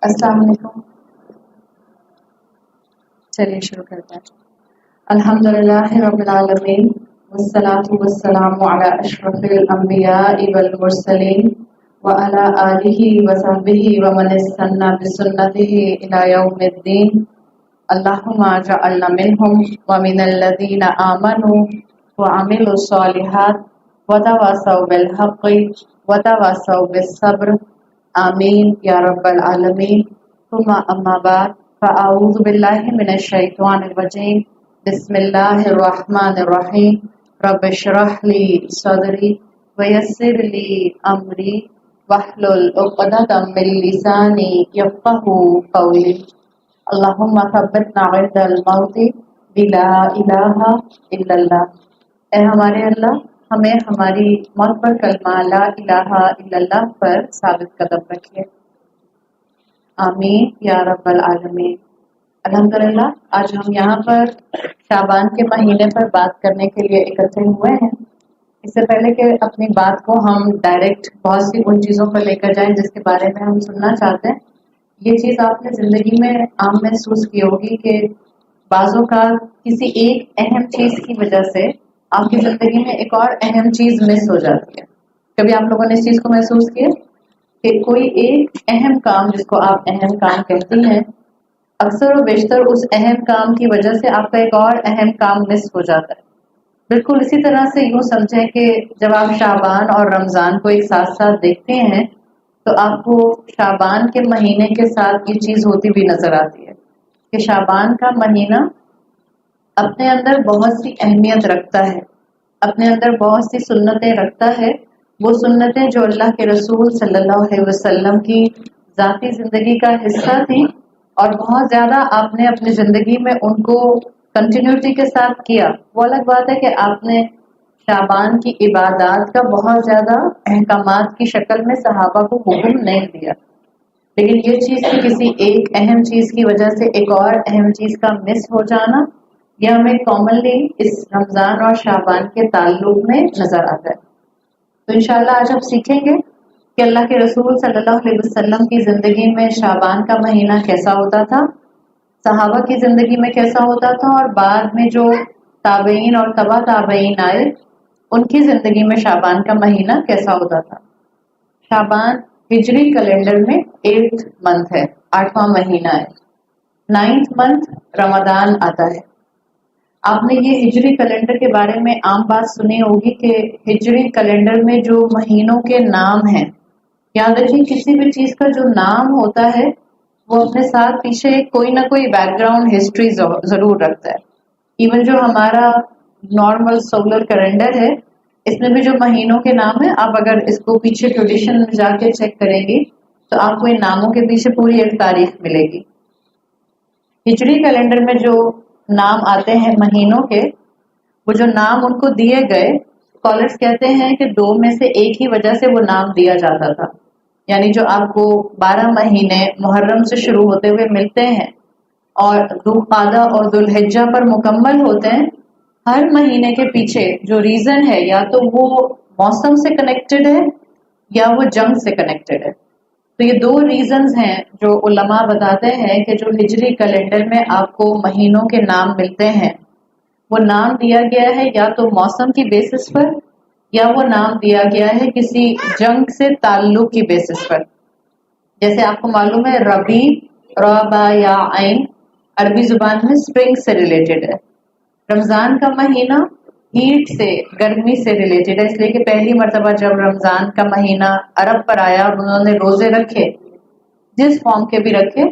السلام علیکم. چلیے شروع کرتے ہیں. الحمدللہ رب العالمین والصلاة والسلام علی اشرف الانبیاء والمرسلین وعلی آلہ وصحبہ ومن استنى بسنته الی یوم الدین. اللہم اجعلنا منہم ومن الذین آمنوا وعملوا الصالحات وتواصوا بالحق وتواصوا بالصبر. آمین یا رب العالمین. ثم اما بعد فاعوذ باللہ من الشیطان الرجیم. بسم اللہ الرحمن الرحیم. رب اشرح لی صدری ویسر لی امری واحلل عقدۃ من لسانی یفقهوا قولی. اللہم ثبتنا عند الموت بلا الہ الا اللہ. اے ہمارے اللہ، ہمیں ہماری موت پر کلمہ لا الہ الا اللہ پر ثابت قدم رکھیے. آمین یا رب العالمین. الحمدللہ آج ہم یہاں پر شعبان کے مہینے پر بات کرنے کے لیے اکٹھے ہوئے ہیں. اس سے پہلے کہ اپنی بات کو ہم ڈائریکٹ بہت سی ان چیزوں پر لے کر جائیں جس کے بارے میں ہم سننا چاہتے ہیں، یہ چیز آپ نے زندگی میں عام محسوس کی ہوگی کہ بعضوں کا کسی ایک اہم چیز کی وجہ سے آپ کی زندگی میں ایک اور اہم چیز مس ہو جاتی ہے. کبھی آپ لوگوں نے اس چیز کو محسوس کیا کہ کوئی ایک اہم کام جس کو آپ اہم کام کہتی ہیں، اکثر و بیشتر اس اہم کام کی وجہ سے آپ کا ایک اور اہم کام مس ہو جاتا ہے. بالکل اسی طرح سے یوں سمجھیں کہ جب آپ شعبان اور رمضان کو ایک ساتھ ساتھ دیکھتے ہیں تو آپ کو شعبان کے مہینے کے ساتھ یہ چیز ہوتی بھی نظر آتی ہے کہ شعبان کا مہینہ اپنے اندر بہت سی اہمیت رکھتا ہے، اپنے اندر بہت سی سنتیں رکھتا ہے. وہ سنتیں جو اللہ کے رسول صلی اللہ علیہ وسلم کی ذاتی زندگی کا حصہ تھی اور بہت زیادہ آپ نے اپنی زندگی میں ان کو کنٹینیوٹی کے ساتھ کیا. وہ الگ بات ہے کہ آپ نے شعبان کی عبادات کا بہت زیادہ احکامات کی شکل میں صحابہ کو حکم نہیں دیا، لیکن یہ چیز کہ کسی ایک اہم چیز کی وجہ سے ایک اور اہم چیز کا مس ہو جانا، یہ ہمیں کامنلی اس رمضان اور شعبان کے تعلق میں نظر آتا ہے. تو انشاءاللہ آج ہم سیکھیں گے کہ اللہ کے رسول صلی اللہ علیہ وسلم کی زندگی میں شعبان کا مہینہ کیسا ہوتا تھا، صحابہ کی زندگی میں کیسا ہوتا تھا، اور بعد میں جو تابعین اور تبع تابعین آئے ان کی زندگی میں شعبان کا مہینہ کیسا ہوتا تھا. شعبان ہجری کیلنڈر میں 8th منتھ ہے، 8واں مہینہ ہے. 9th منتھ رمضان آتا ہے. آپ نے یہ ہجری کیلنڈر کے بارے میں عام بات سنی ہوگی کہ ہجری کیلنڈر میں جو مہینوں کے نام ہیں، یاد رکھیے کسی بھی چیز کا جو نام ہوتا ہے وہ اپنے ساتھ پیچھے کوئی نہ کوئی بیک گراؤنڈ ہسٹری ضرور رکھتا ہے. ایون جو ہمارا نارمل سولر کیلنڈر ہے، اس میں بھی جو مہینوں کے نام ہیں، آپ اگر اس کو پیچھے ٹریڈیشن میں جا کے چیک کریں گی تو آپ کو ان ناموں کے پیچھے پوری ایک تاریخ ملے گی. ہجری کیلنڈر میں جو نام آتے ہیں مہینوں کے، وہ جو نام ان کو دیے گئے، اسکالرس کہتے ہیں کہ 2 میں سے ایک ہی وجہ سے وہ نام دیا جاتا تھا. یعنی جو آپ کو 12 مہینے محرم سے شروع ہوتے ہوئے ملتے ہیں اور ذوالقعدہ اور ذوالحجہ پر مکمل ہوتے ہیں، ہر مہینے کے پیچھے جو ریزن ہے یا تو وہ موسم سے کنیکٹڈ ہے یا وہ جنگ سے کنیکٹڈ ہے. تو یہ 2 ریزنز ہیں جو علماء بتاتے ہیں کہ جو ہجری کیلنڈر میں آپ کو مہینوں کے نام ملتے ہیں، وہ نام دیا گیا ہے یا تو موسم کی بیسس پر یا وہ نام دیا گیا ہے کسی جنگ سے تعلق کی بیسس پر. جیسے آپ کو معلوم ہے ربی، ربا یا عین عربی زبان میں سپرنگ سے ریلیٹڈ ہے. رمضان کا مہینہ ہیٹ سے، گرمی سے ریلیٹڈ ہے، اس لیے کہ پہلی مرتبہ جب رمضان کا مہینہ عرب پر آیا اور انہوں نے روزے رکھے، جس فارم کے بھی رکھے،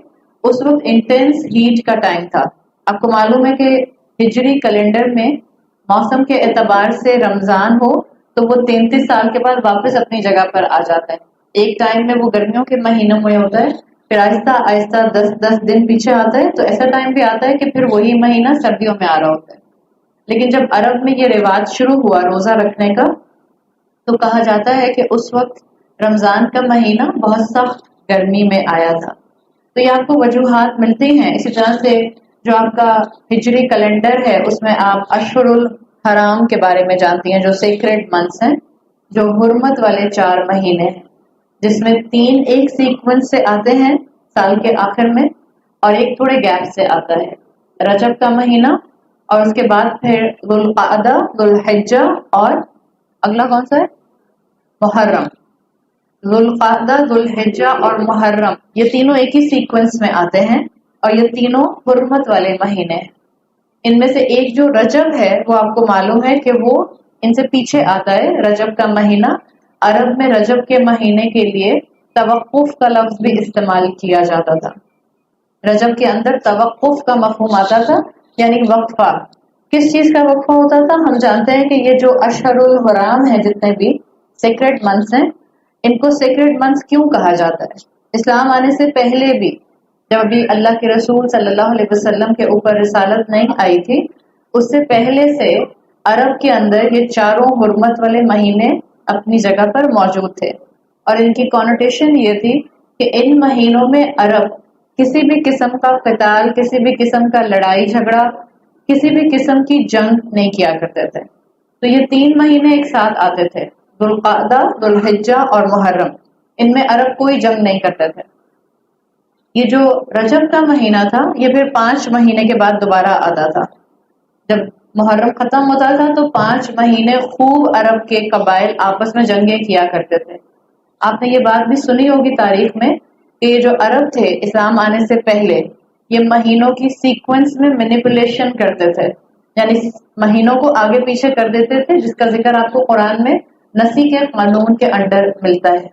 اس وقت انٹینس ہیٹ کا ٹائم تھا. آپ کو معلوم ہے کہ ہجری کیلنڈر میں موسم کے اعتبار سے رمضان ہو تو وہ 33 سال کے بعد واپس اپنی جگہ پر آ جاتا ہے. ایک ٹائم میں وہ گرمیوں کے مہینوں میں ہوتا ہے، پھر آہستہ آہستہ 10 دن پیچھے آتا ہے، تو ایسا ٹائم بھی آتا ہے کہ پھر وہی مہینہ سردیوں میں آ رہا ہوتا ہے. لیکن جب عرب میں یہ رواج شروع ہوا روزہ رکھنے کا، تو کہا جاتا ہے کہ اس وقت رمضان کا مہینہ بہت سخت گرمی میں آیا تھا. تو یہ آپ کو وجوہات ملتی ہیں. اسی طرح سے جو آپ کا ہجری کیلنڈر ہے اس میں آپ اشہر الحرام کے بارے میں جانتی ہیں، جو سیکریڈ منتھس ہیں، جو حرمت والے 4 مہینے ہیں، جس میں 3 ایک سیکوینس سے آتے ہیں سال کے آخر میں، اور ایک تھوڑے گیپ سے آتا ہے رجب کا مہینہ، اور اس کے بعد پھر ذوالقعدہ، ذوالحجہ، اور اگلا کون سا ہے؟ محرم۔ ذوالقعدہ، ذوالحجہ اور محرم، یہ تینوں ایک ہی سیکوینس میں آتے ہیں، اور یہ تینوں حرمت والے مہینے ہیں۔ ان میں سے ایک جو رجب ہے وہ آپ کو معلوم ہے کہ وہ ان سے پیچھے آتا ہے، رجب کا مہینہ۔ عرب میں رجب کے مہینے کے لیے توقف کا لفظ بھی استعمال کیا جاتا تھا۔ رجب کے اندر توقف کا مفہوم آتا تھا، یعنی وقفہ۔ کس چیز کا وقفہ ہوتا تھا؟ ہم جانتے ہیں کہ یہ جو اشہر الحرام ہیں، جتنے بھی سیکرڈ منتھس ہیں، ان کو سیکرڈ منتھس کیوں کہا جاتا ہے؟ اسلام آنے سے پہلے بھی، جب ابھی اللہ کے رسول صلی اللہ علیہ وسلم کے اوپر رسالت نہیں آئی تھی، اس سے پہلے سے عرب کے اندر یہ چاروں حرمت والے مہینے اپنی جگہ پر موجود تھے، اور ان کی کونوٹیشن یہ تھی کہ ان مہینوں میں عرب کسی بھی قسم کا قتال، کسی بھی قسم کا لڑائی جھگڑا، کسی بھی قسم کی جنگ نہیں کیا کرتے تھے۔ تو یہ تین مہینے ایک ساتھ آتے تھے، ذوالقعدہ، ذوالحجہ اور محرم۔ ان میں عرب کوئی جنگ نہیں کرتے تھے۔ یہ جو رجب کا مہینہ تھا یہ پھر 5 مہینے کے بعد دوبارہ آتا تھا۔ جب محرم ختم ہوتا تھا تو 5 مہینے خوب عرب کے قبائل آپس میں جنگیں کیا کرتے تھے۔ آپ نے یہ بات بھی سنی ہوگی تاریخ میں کہ یہ جو عرب تھے اسلام آنے سے پہلے، یہ مہینوں کی سیکوینس میں مینیپولیشن کرتے تھے، یعنی مہینوں کو آگے پیچھے کر دیتے تھے، جس کا ذکر آپ کو قرآن میں نسی کے قانون کے انڈر ملتا ہے۔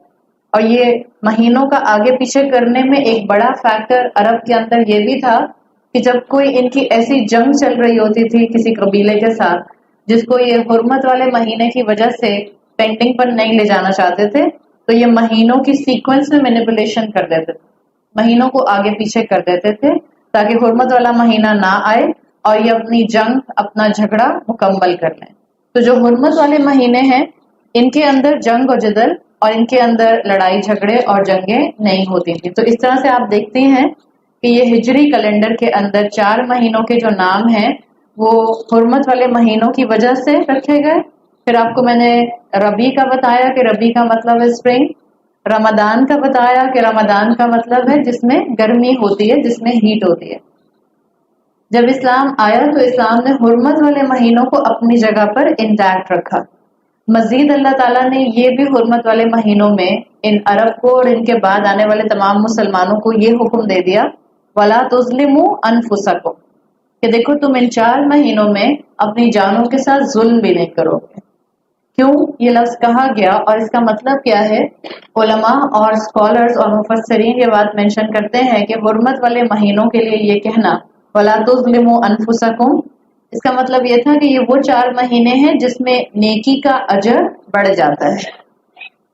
اور یہ مہینوں کا آگے پیچھے کرنے میں ایک بڑا فیکٹر عرب کے اندر یہ بھی تھا کہ جب کوئی ان کی ایسی جنگ چل رہی ہوتی تھی کسی قبیلے کے ساتھ جس کو یہ حرمت والے مہینے کی وجہ سے پینڈنگ پر نہیں لے جانا چاہتے تھے، تو یہ مہینوں کی سیکوینس میں مینیپولیشن کر دیتے تھے، مہینوں کو آگے پیچھے کر دیتے تھے تاکہ حرمت والا مہینہ نہ آئے اور یہ اپنی جنگ، اپنا جھگڑا مکمل کر لیں۔ تو جو حرمت والے مہینے ہیں ان کے اندر جنگ و جدل اور ان کے اندر لڑائی جھگڑے اور جنگیں نہیں ہوتی تھی۔ تو اس طرح سے آپ دیکھتے ہیں کہ یہ ہجری کیلنڈر کے اندر 4 مہینوں کے جو نام ہیں وہ حرمت والے مہینوں کی وجہ سے رکھے گئے۔ پھر آپ کو میں نے ربیع کا بتایا کہ ربیع کا مطلب ہے اسپرنگ، رمضان کا بتایا کہ رمضان کا مطلب ہے جس میں گرمی ہوتی ہے، جس میں ہیٹ ہوتی ہے۔ جب اسلام آیا تو اسلام نے حرمت والے مہینوں کو اپنی جگہ پر انٹیکٹ رکھا۔ مزید اللہ تعالیٰ نے یہ بھی حرمت والے مہینوں میں ان عرب کو اور ان کے بعد آنے والے تمام مسلمانوں کو یہ حکم دے دیا وَلَا تُظْلِمُوا أَنفُسَكُمْ، کہ دیکھو تم ان 4 مہینوں میں اپنی جانوں کے ساتھ ظلم بھی نہیں کرو گے۔ کیوں یہ لفظ کہا گیا اور اس کا مطلب کیا ہے؟ علماء اور اسکالرز اور مفسرین یہ بات مینشن کرتے ہیں کہ حرمت والے مہینوں کے لیے یہ کہنا وَلَا تُظْلِمُوا أَنفُسَكُمْ، اس کا مطلب یہ تھا کہ یہ وہ 4 مہینے ہیں جس میں نیکی کا اجر بڑھ جاتا ہے۔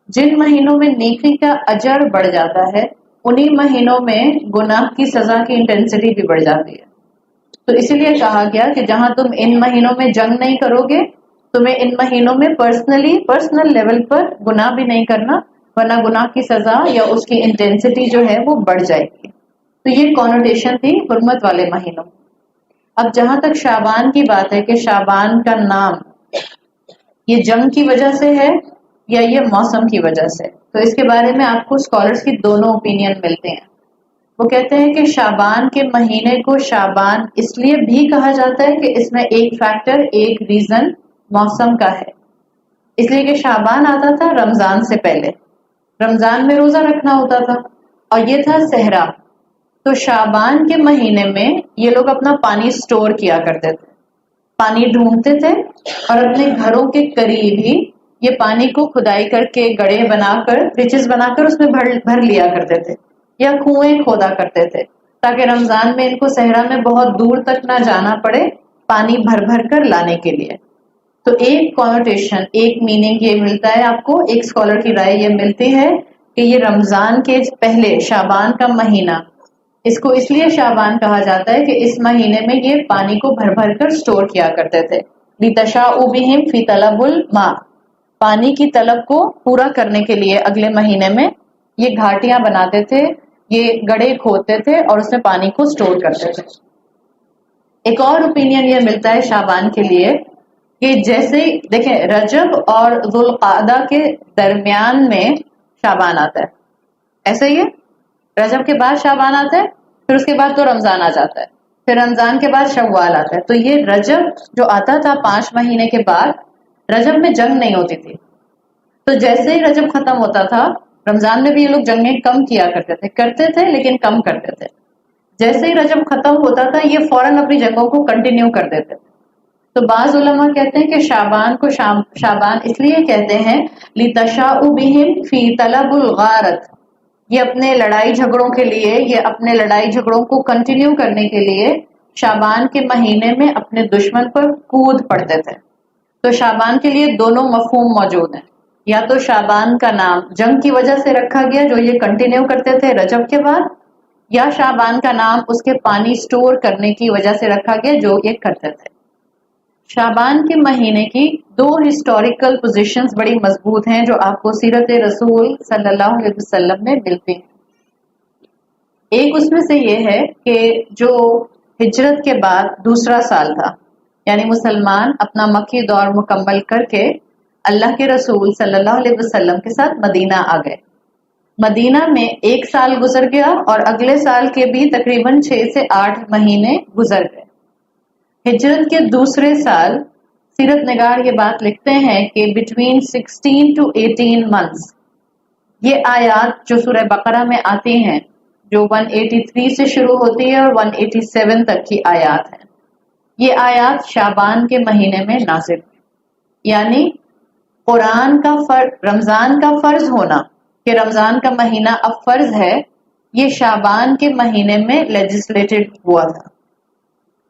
جن مہینوں میں نیکی کا اجر بڑھ جاتا ہے انہی مہینوں میں گناہ کی سزا کی انٹینسٹی بھی بڑھ جاتی ہے۔ تو اسی لیے کہا گیا کہ جہاں تم ان مہینوں میں جنگ نہیں کرو گے، تمہیں ان مہینوں میں پرسنل لیول پر گناہ بھی نہیں کرنا، ورنہ گناہ کی سزا یا اس کی انٹینسٹی جو ہے وہ بڑھ جائے گی۔ تو یہ کونوٹیشن تھی حرمت والے مہینوں۔ اب جہاں تک شعبان کی بات ہے کہ شعبان کا نام یہ جنگ کی وجہ سے ہے یا یہ موسم کی وجہ سے، تو اس کے بارے میں آپ کو اسکالرز کی دونوں اوپینین ملتے ہیں۔ وہ کہتے ہیں کہ شعبان کے مہینے کو شعبان اس لیے بھی کہا جاتا ہے کہ اس میں ایک فیکٹر، ایک ریزن موسم کا ہے، اس لیے کہ شعبان آتا تھا رمضان سے پہلے، رمضان میں روزہ رکھنا ہوتا تھا اور یہ تھا صحرا۔ تو شعبان کے مہینے میں یہ لوگ اپنا پانی سٹور کیا کرتے تھے، پانی ڈھونڈتے تھے اور اپنے گھروں کے قریب ہی یہ پانی کو کھدائی کر کے گڑھے بنا کر، ریچز بنا کر اس میں بھر لیا کرتے تھے یا کنویں کھودا کرتے تھے تاکہ رمضان میں ان کو صحرا میں بہت دور تک نہ جانا پڑے پانی بھر بھر کر لانے کے لیے۔ تو ایک کونوٹیشن، ایک میننگ یہ ملتا ہے آپ کو، ایک اسکالر کی رائے یہ ملتی ہے کہ یہ رمضان کے پہلے شعبان کا مہینہ، اس کو اس لیے شعبان کہا جاتا ہے کہ اس مہینے میں یہ پانی کو بھر بھر کر سٹور کیا کرتے تھے۔ لِتَشَاءُ بِهِمْ فِي طَلَبُ الْمَاءِ، پانی کی طلب کو پورا کرنے کے لیے اگلے مہینے میں یہ گھاٹیاں بناتے تھے، یہ گڑھے کھودتے تھے اور اس میں پانی کو سٹور کرتے تھے۔ ایک اور اوپینین یہ ملتا ہے شعبان کے لیے کہ جیسے دیکھیں رجب اور ذوالقعدہ کے درمیان میں شعبان آتا ہے، ایسا ہی ہے رجب کے بعد شعبان آتا ہے، پھر اس کے بعد تو رمضان آ جاتا ہے، پھر رمضان کے بعد شوال آتا ہے. تو یہ رجب جو آتا تھا 5 مہینے کے بعد، رجب میں جنگ نہیں ہوتی تھی. تو جیسے ہی رجب ختم ہوتا تھا، رمضان میں بھی یہ لوگ جنگیں کم کیا کرتے تھے لیکن کم کرتے تھے. جیسے ہی رجب ختم ہوتا تھا یہ فوراً اپنی جنگوں کو کنٹینیو کر دیتے تھے. تو بعض علماء کہتے ہیں کہ شعبان کو شعبان اس لیے کہتے ہیں لِتَشَاءُ بِهِمْ فِي طَلَبُ الْغَارَةِ، یہ اپنے لڑائی جھگڑوں کے لیے، یہ اپنے لڑائی جھگڑوں کو کنٹینیو کرنے کے لیے شعبان کے مہینے میں اپنے دشمن پر کود پڑتے تھے. تو شعبان کے لیے دونوں مفہوم موجود ہیں. یا تو شعبان کا نام جنگ کی وجہ سے رکھا گیا جو یہ کنٹینیو کرتے تھے رجب کے بعد، یا شعبان کا نام اس کے پانی سٹور کرنے کی وجہ سے رکھا گیا جو یہ کرتے تھے. شعبان کے مہینے کی 2 ہسٹوریکل پوزیشنز بڑی مضبوط ہیں جو آپ کو سیرت رسول صلی اللہ علیہ وسلم میں ملتی ہیں. ایک اس میں سے یہ ہے کہ جو ہجرت کے بعد دوسرا سال تھا، یعنی مسلمان اپنا مکی دور مکمل کر کے اللہ کے رسول صلی اللہ علیہ وسلم کے ساتھ مدینہ آ گئے. مدینہ میں 1 سال گزر گیا اور اگلے سال کے بھی تقریباً 6 سے 8 مہینے گزر گئے. ہجرت کے دوسرے سال سیرت نگار یہ بات لکھتے ہیں کہ بٹوین 16 to 18 months یہ آیات جو سورہ بقرہ میں آتی ہیں، جو 183 سے شروع ہوتی ہے اور 187 تک کی آیات ہیں، یہ آیات شعبان کے مہینے میں نازل ہوئی. یعنی قرآن کا رمضان کا فرض ہونا کہ رمضان کا مہینہ اب فرض ہے، یہ شعبان کے مہینے میں لیجسلیٹڈ ہوا تھا.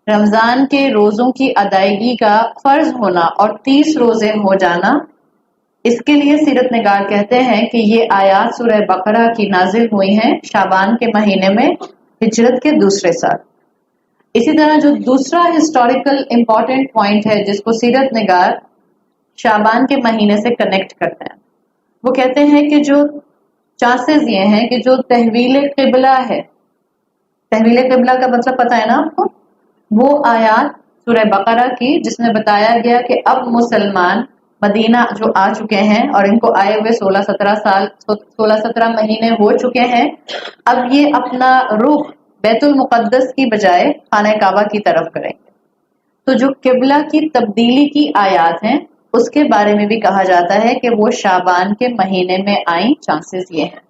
رمضان کے روزوں کی ادائیگی کا فرض ہونا اور 30 روزے ہو جانا، اس کے لیے سیرت نگار کہتے ہیں کہ یہ آیات سورہ بقرہ کی نازل ہوئی ہیں شعبان کے مہینے میں ہجرت کے دوسرے سال. اسی طرح جو دوسرا ہسٹوریکل امپورٹنٹ پوائنٹ ہے جس کو سیرت نگار شعبان کے مہینے سے کنیکٹ کرتے ہیں، وہ کہتے ہیں کہ جو چانسز یہ ہیں کہ جو تحویل قبلہ ہے، تحویل قبلہ کا مطلب پتہ ہے نا آپ کو، وہ آیات سورہ بقرہ کی جس میں بتایا گیا کہ اب مسلمان مدینہ جو آ چکے ہیں اور ان کو آئے ہوئے 16-17 مہینے ہو چکے ہیں، اب یہ اپنا رخ بیت المقدس کی بجائے خانہ کعبہ کی طرف کریں گے. تو جو قبلہ کی تبدیلی کی آیات ہیں اس کے بارے میں بھی کہا جاتا ہے کہ وہ شعبان کے مہینے میں آئیں، چانسز یہ ہیں.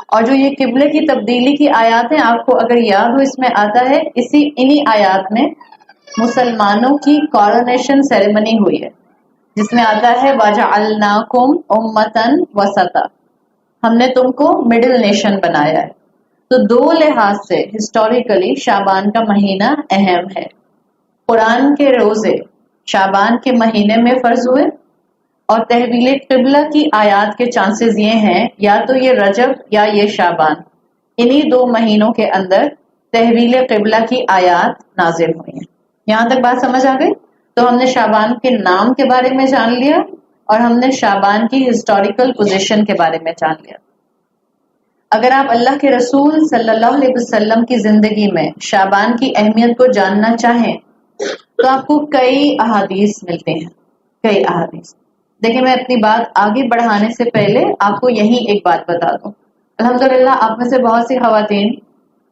اور جو یہ قبلے کی تبدیلی کی آیات ہیں، آپ کو اگر یاد ہو اس میں آتا ہے انہی آیات میں مسلمانوں کی کورونیشن سیریمنی ہوئی ہے جس میں آتا ہے وَجَعَلْنَاكُمْ أُمَّةً وَسَطًا، ہم نے تم کو مڈل نیشن بنایا ہے. تو 2 لحاظ سے ہسٹوریکلی شعبان کا مہینہ اہم ہے. قرآن کے روزے شعبان کے مہینے میں فرض ہوئے اور تحویل قبلہ کی آیات کے چانسز یہ ہیں یا تو یہ رجب یا یہ شعبان، انہی 2 مہینوں کے اندر تحویل قبلہ کی آیات نازل ہوئی ہیں. یہاں تک بات سمجھ آ گئی؟ تو ہم نے شعبان کے نام کے بارے میں جان لیا اور ہم نے شعبان کی ہسٹوریکل پوزیشن کے بارے میں جان لیا. اگر آپ اللہ کے رسول صلی اللہ علیہ وسلم کی زندگی میں شعبان کی اہمیت کو جاننا چاہیں تو آپ کو کئی احادیث ملتے ہیں، کئی احادیث. دیکھیں میں اپنی بات آگے بڑھانے سے پہلے آپ کو یہی ایک بات بتا دوں. الحمدللہ آپ میں سے بہت سی خواتین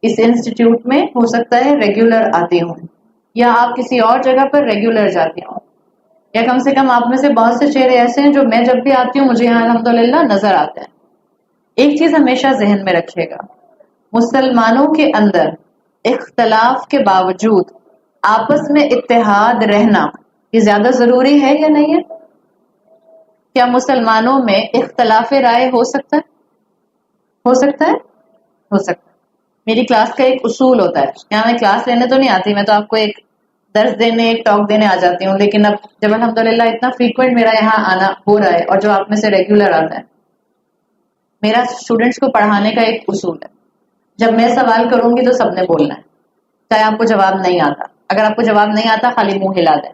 اس انسٹیٹیوٹ میں ہو سکتا ہے ریگولر آتی ہوں یا آپ کسی اور جگہ پر ریگولر جاتی ہوں، یا کم سے کم آپ میں سے بہت سے چہرے ایسے ہیں جو میں جب بھی آتی ہوں مجھے یہاں الحمدللہ نظر آتے ہیں. ایک چیز ہمیشہ ذہن میں رکھیے گا، مسلمانوں کے اندر اختلاف کے باوجود آپس میں اتحاد رہنا یہ زیادہ ضروری ہے یا نہیں ہے؟ کیا مسلمانوں میں اختلاف رائے ہو سکتا ہے؟ ہو سکتا ہے؟ ہو سکتا ہے. میری کلاس کا ایک اصول ہوتا ہے، یہاں میں کلاس لینے تو نہیں آتی، میں تو آپ کو ایک درس دینے، ایک ٹاک دینے آ جاتی ہوں، لیکن اب جب الحمدللہ اتنا فریکوینٹ میرا یہاں آنا ہو رہا ہے اور جو آپ میں سے ریگولر آتا ہے، میرا اسٹوڈنٹس کو پڑھانے کا ایک اصول ہے، جب میں سوال کروں گی تو سب نے بولنا ہے، چاہے آپ کو جواب نہیں آتا. اگر آپ کو جواب نہیں آتا خالی منہ ہلا دیں،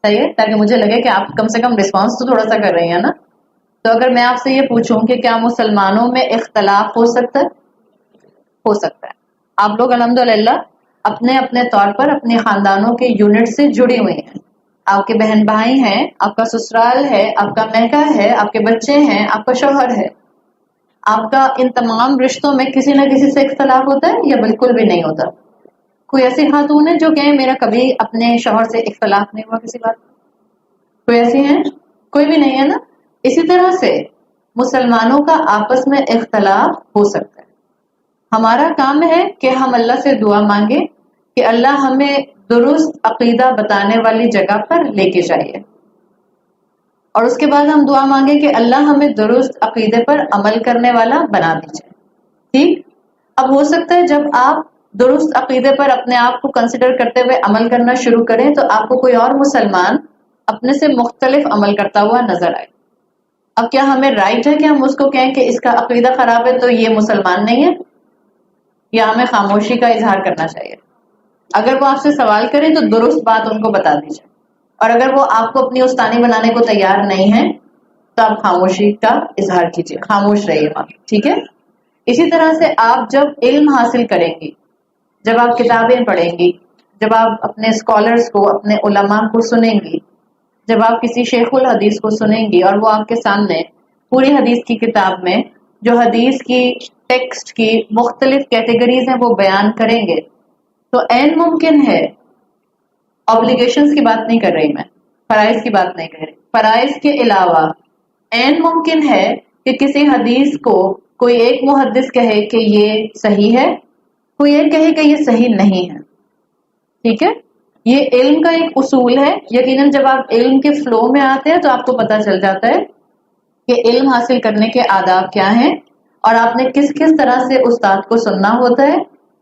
صحیح ہے، تاکہ مجھے لگے کہ آپ کم سے کم رسپانس تو تھوڑا سا کر رہی ہیں نا. تو اگر میں آپ سے یہ پوچھوں کہ کیا مسلمانوں میں اختلاف ہو سکتا ہے؟ ہو سکتا ہے. آپ لوگ الحمدللہ اپنے اپنے طور پر اپنے خاندانوں کے یونٹ سے جڑی ہوئی ہیں، آپ کے بہن بھائی ہیں، آپ کا سسرال ہے، آپ کا میکا ہے، آپ کے بچے ہیں، آپ کا شوہر ہے. آپ کا ان تمام رشتوں میں کسی نہ کسی سے اختلاف ہوتا ہے یا بالکل بھی نہیں ہوتا؟ کوئی ایسی خاتون ہے جو کہیں میرا کبھی اپنے شوہر سے اختلاف نہیں ہوا کسی بات؟ کوئی ایسی ہیں؟ کوئی بھی نہیں ہے نا. اسی طرح سے مسلمانوں کا آپس میں اختلاف ہو سکتا ہے. ہمارا کام ہے کہ ہم اللہ سے دعا مانگے کہ اللہ ہمیں درست عقیدہ بتانے والی جگہ پر لے کے جائے، اور اس کے بعد ہم دعا مانگے کہ اللہ ہمیں درست عقیدے پر عمل کرنے والا بنا دیجیے. ٹھیک. اب ہو سکتا ہے جب آپ درست عقیدے پر اپنے آپ کو کنسیڈر کرتے ہوئے عمل کرنا شروع کریں تو آپ کو کوئی اور مسلمان اپنے سے مختلف عمل کرتا ہوا نظر آئے. اب کیا ہمیں رائٹ ہے کہ ہم اس کو کہیں کہ اس کا عقیدہ خراب ہے تو یہ مسلمان نہیں ہے، یا ہمیں خاموشی کا اظہار کرنا چاہیے؟ اگر وہ آپ سے سوال کریں تو درست بات ان کو بتا دیجیے، اور اگر وہ آپ کو اپنی استانی بنانے کو تیار نہیں ہے تو آپ خاموشی کا اظہار کیجیے، خاموش رہیے وہاں. ٹھیک ہے. اسی طرح سے آپ جب علم حاصل کریں گی، جب آپ کتابیں پڑھیں گی، جب آپ اپنے اسکالرس کو، اپنے علماء کو سنیں گی، جب آپ کسی شیخ الحدیث کو سنیں گی اور وہ آپ کے سامنے پوری حدیث کی کتاب میں جو حدیث کی ٹیکسٹ کی مختلف کیٹیگریز ہیں وہ بیان کریں گے، تو عین ممکن ہے، آبلیگیشنز کی بات نہیں کر رہی میں، فرائض کی بات نہیں کر رہی، فرائض کے علاوہ عین ممکن ہے کہ کسی حدیث کو کوئی ایک محدث کہے کہ یہ صحیح ہے، کوئی ایک کہے کہ یہ صحیح نہیں ہے. ٹھیک ہے. یہ علم کا ایک اصول ہے. یقیناً جب آپ علم کے فلو میں آتے ہیں تو آپ کو پتہ چل جاتا ہے کہ علم حاصل کرنے کے آداب کیا ہیں، اور آپ نے کس کس طرح سے استاد کو سننا ہوتا ہے،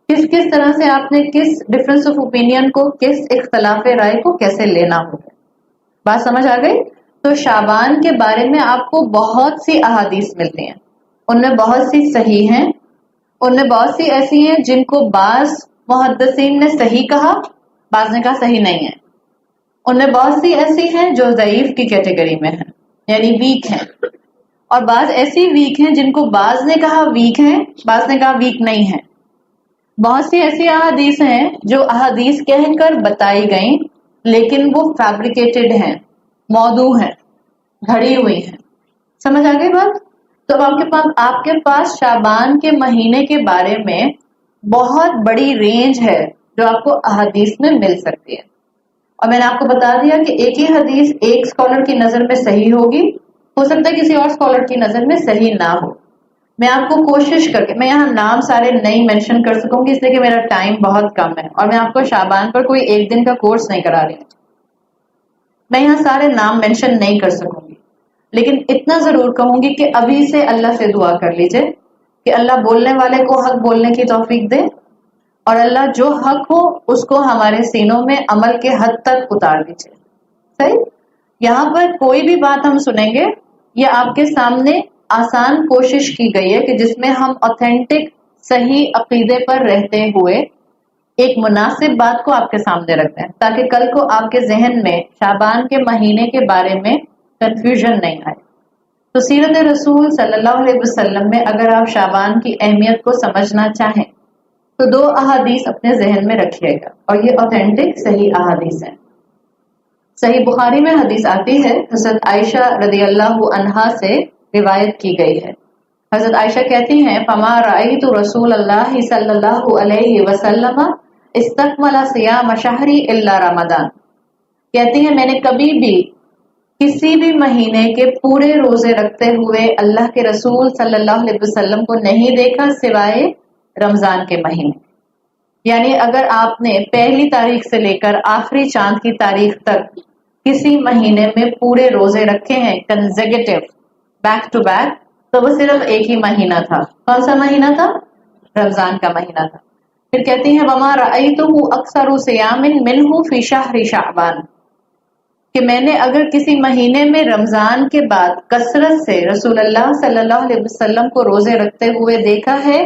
کس کس طرح سے آپ نے کس ڈفرینس آف اوپینین کو، کس اختلاف رائے کو کیسے لینا ہوگا. بات سمجھ آ گئی؟ تو شعبان کے بارے میں آپ کو بہت سی احادیث ملتی ہیں، ان میں بہت سی صحیح ہیں، ان میں بہت سی ایسی ہیں جن کو بعض محدثین نے صحیح کہا، بعض نے کہا صحیح نہیں ہے. ان میں بہت سی ایسی ہیں جو ضعیف کی کیٹیگری میں ہیں، یعنی ویک ہیں، اور بعض ایسی ویک ہیں جن کو بعض نے کہا ویک ہیں، بعض نے کہا ویک نہیں ہیں. بہت سی ایسی احادیث ہیں جو احادیث کہہ کر بتائی گئیں لیکن وہ فیبریکیٹڈ ہیں، موضوع ہیں، گھڑی ہوئی ہیں. سمجھ آ گئی بات؟ تو آپ کے پاس شعبان کے مہینے کے بارے میں بہت بڑی رینج ہے جو آپ کو احادیث میں مل سکتی ہے. اور میں نے آپ کو بتا دیا کہ ایک ہی حدیث ایک اسکالر کی نظر میں صحیح ہوگی، ہو سکتا ہے کسی اور اسکالر کی نظر میں صحیح نہ ہو. میں آپ کو کوشش کر کے، میں یہاں نام سارے نہیں مینشن کر سکوں گی اس لیے کہ میرا ٹائم بہت کم ہے، اور میں آپ کو شعبان پر کوئی ایک دن کا کورس نہیں کرا رہی ہوں. میں یہاں سارے نام مینشن نہیں کر سکوں گی، لیکن اتنا ضرور کہوں گی کہ ابھی سے اللہ سے دعا کر لیجئے کہ اللہ بولنے والے کو حق بولنے کی توفیق دے، اور اللہ جو حق ہو اس کو ہمارے سینوں میں عمل کے حد تک اتار دیجئے. صحیح؟ یہاں پر کوئی بھی بات ہم سنیں گے، یہ آپ کے سامنے آسان کوشش کی گئی ہے کہ جس میں ہم اوتھینٹک صحیح عقیدے پر رہتے ہوئے ایک مناسب بات کو آپ کے سامنے رکھتے ہیں، تاکہ کل کو آپ کے ذہن میں شعبان کے مہینے کے بارے میں کنفیوژن نہیں آئے. تو سیرت رسول صلی اللہ علیہ وسلم میں اگر آپ شعبان کی اہمیت کو سمجھنا چاہیں تو 2 احادیث اپنے ذہن میں رکھیے گا، اور یہ اوتھینٹک صحیح احادیث ہیں. صحیح بخاری میں حدیث آتی ہے، حضرت عائشہ رضی اللہ عنہا سے روایت کی گئی ہے. حضرت عائشہ کہتی ہیں فما رأیت رسول اللہ صلی اللہ علیہ وسلم استکمل صیام شہری الا رمضان. کہتی ہیں میں نے کبھی بھی کسی بھی مہینے کے پورے روزے رکھتے ہوئے اللہ کے رسول صلی اللہ علیہ وسلم کو نہیں دیکھا سوائے رمضان کے مہینے. یعنی اگر آپ نے پہلی تاریخ سے لے کر آخری چاند کی تاریخ تک کسی مہینے میں پورے روزے رکھے ہیں کنزیکٹیو، بیک ٹو بیک، تو وہ صرف ایک ہی مہینہ تھا. کون سا مہینہ تھا؟ رمضان کا مہینہ تھا. پھر کہتی ہیں وما رأیتہ اکثر صیام منہ فی شہر شعبان، کہ میں نے اگر کسی مہینے میں رمضان کے بعد کثرت سے رسول اللہ صلی اللہ علیہ وسلم کو روزے رکھتے ہوئے دیکھا ہے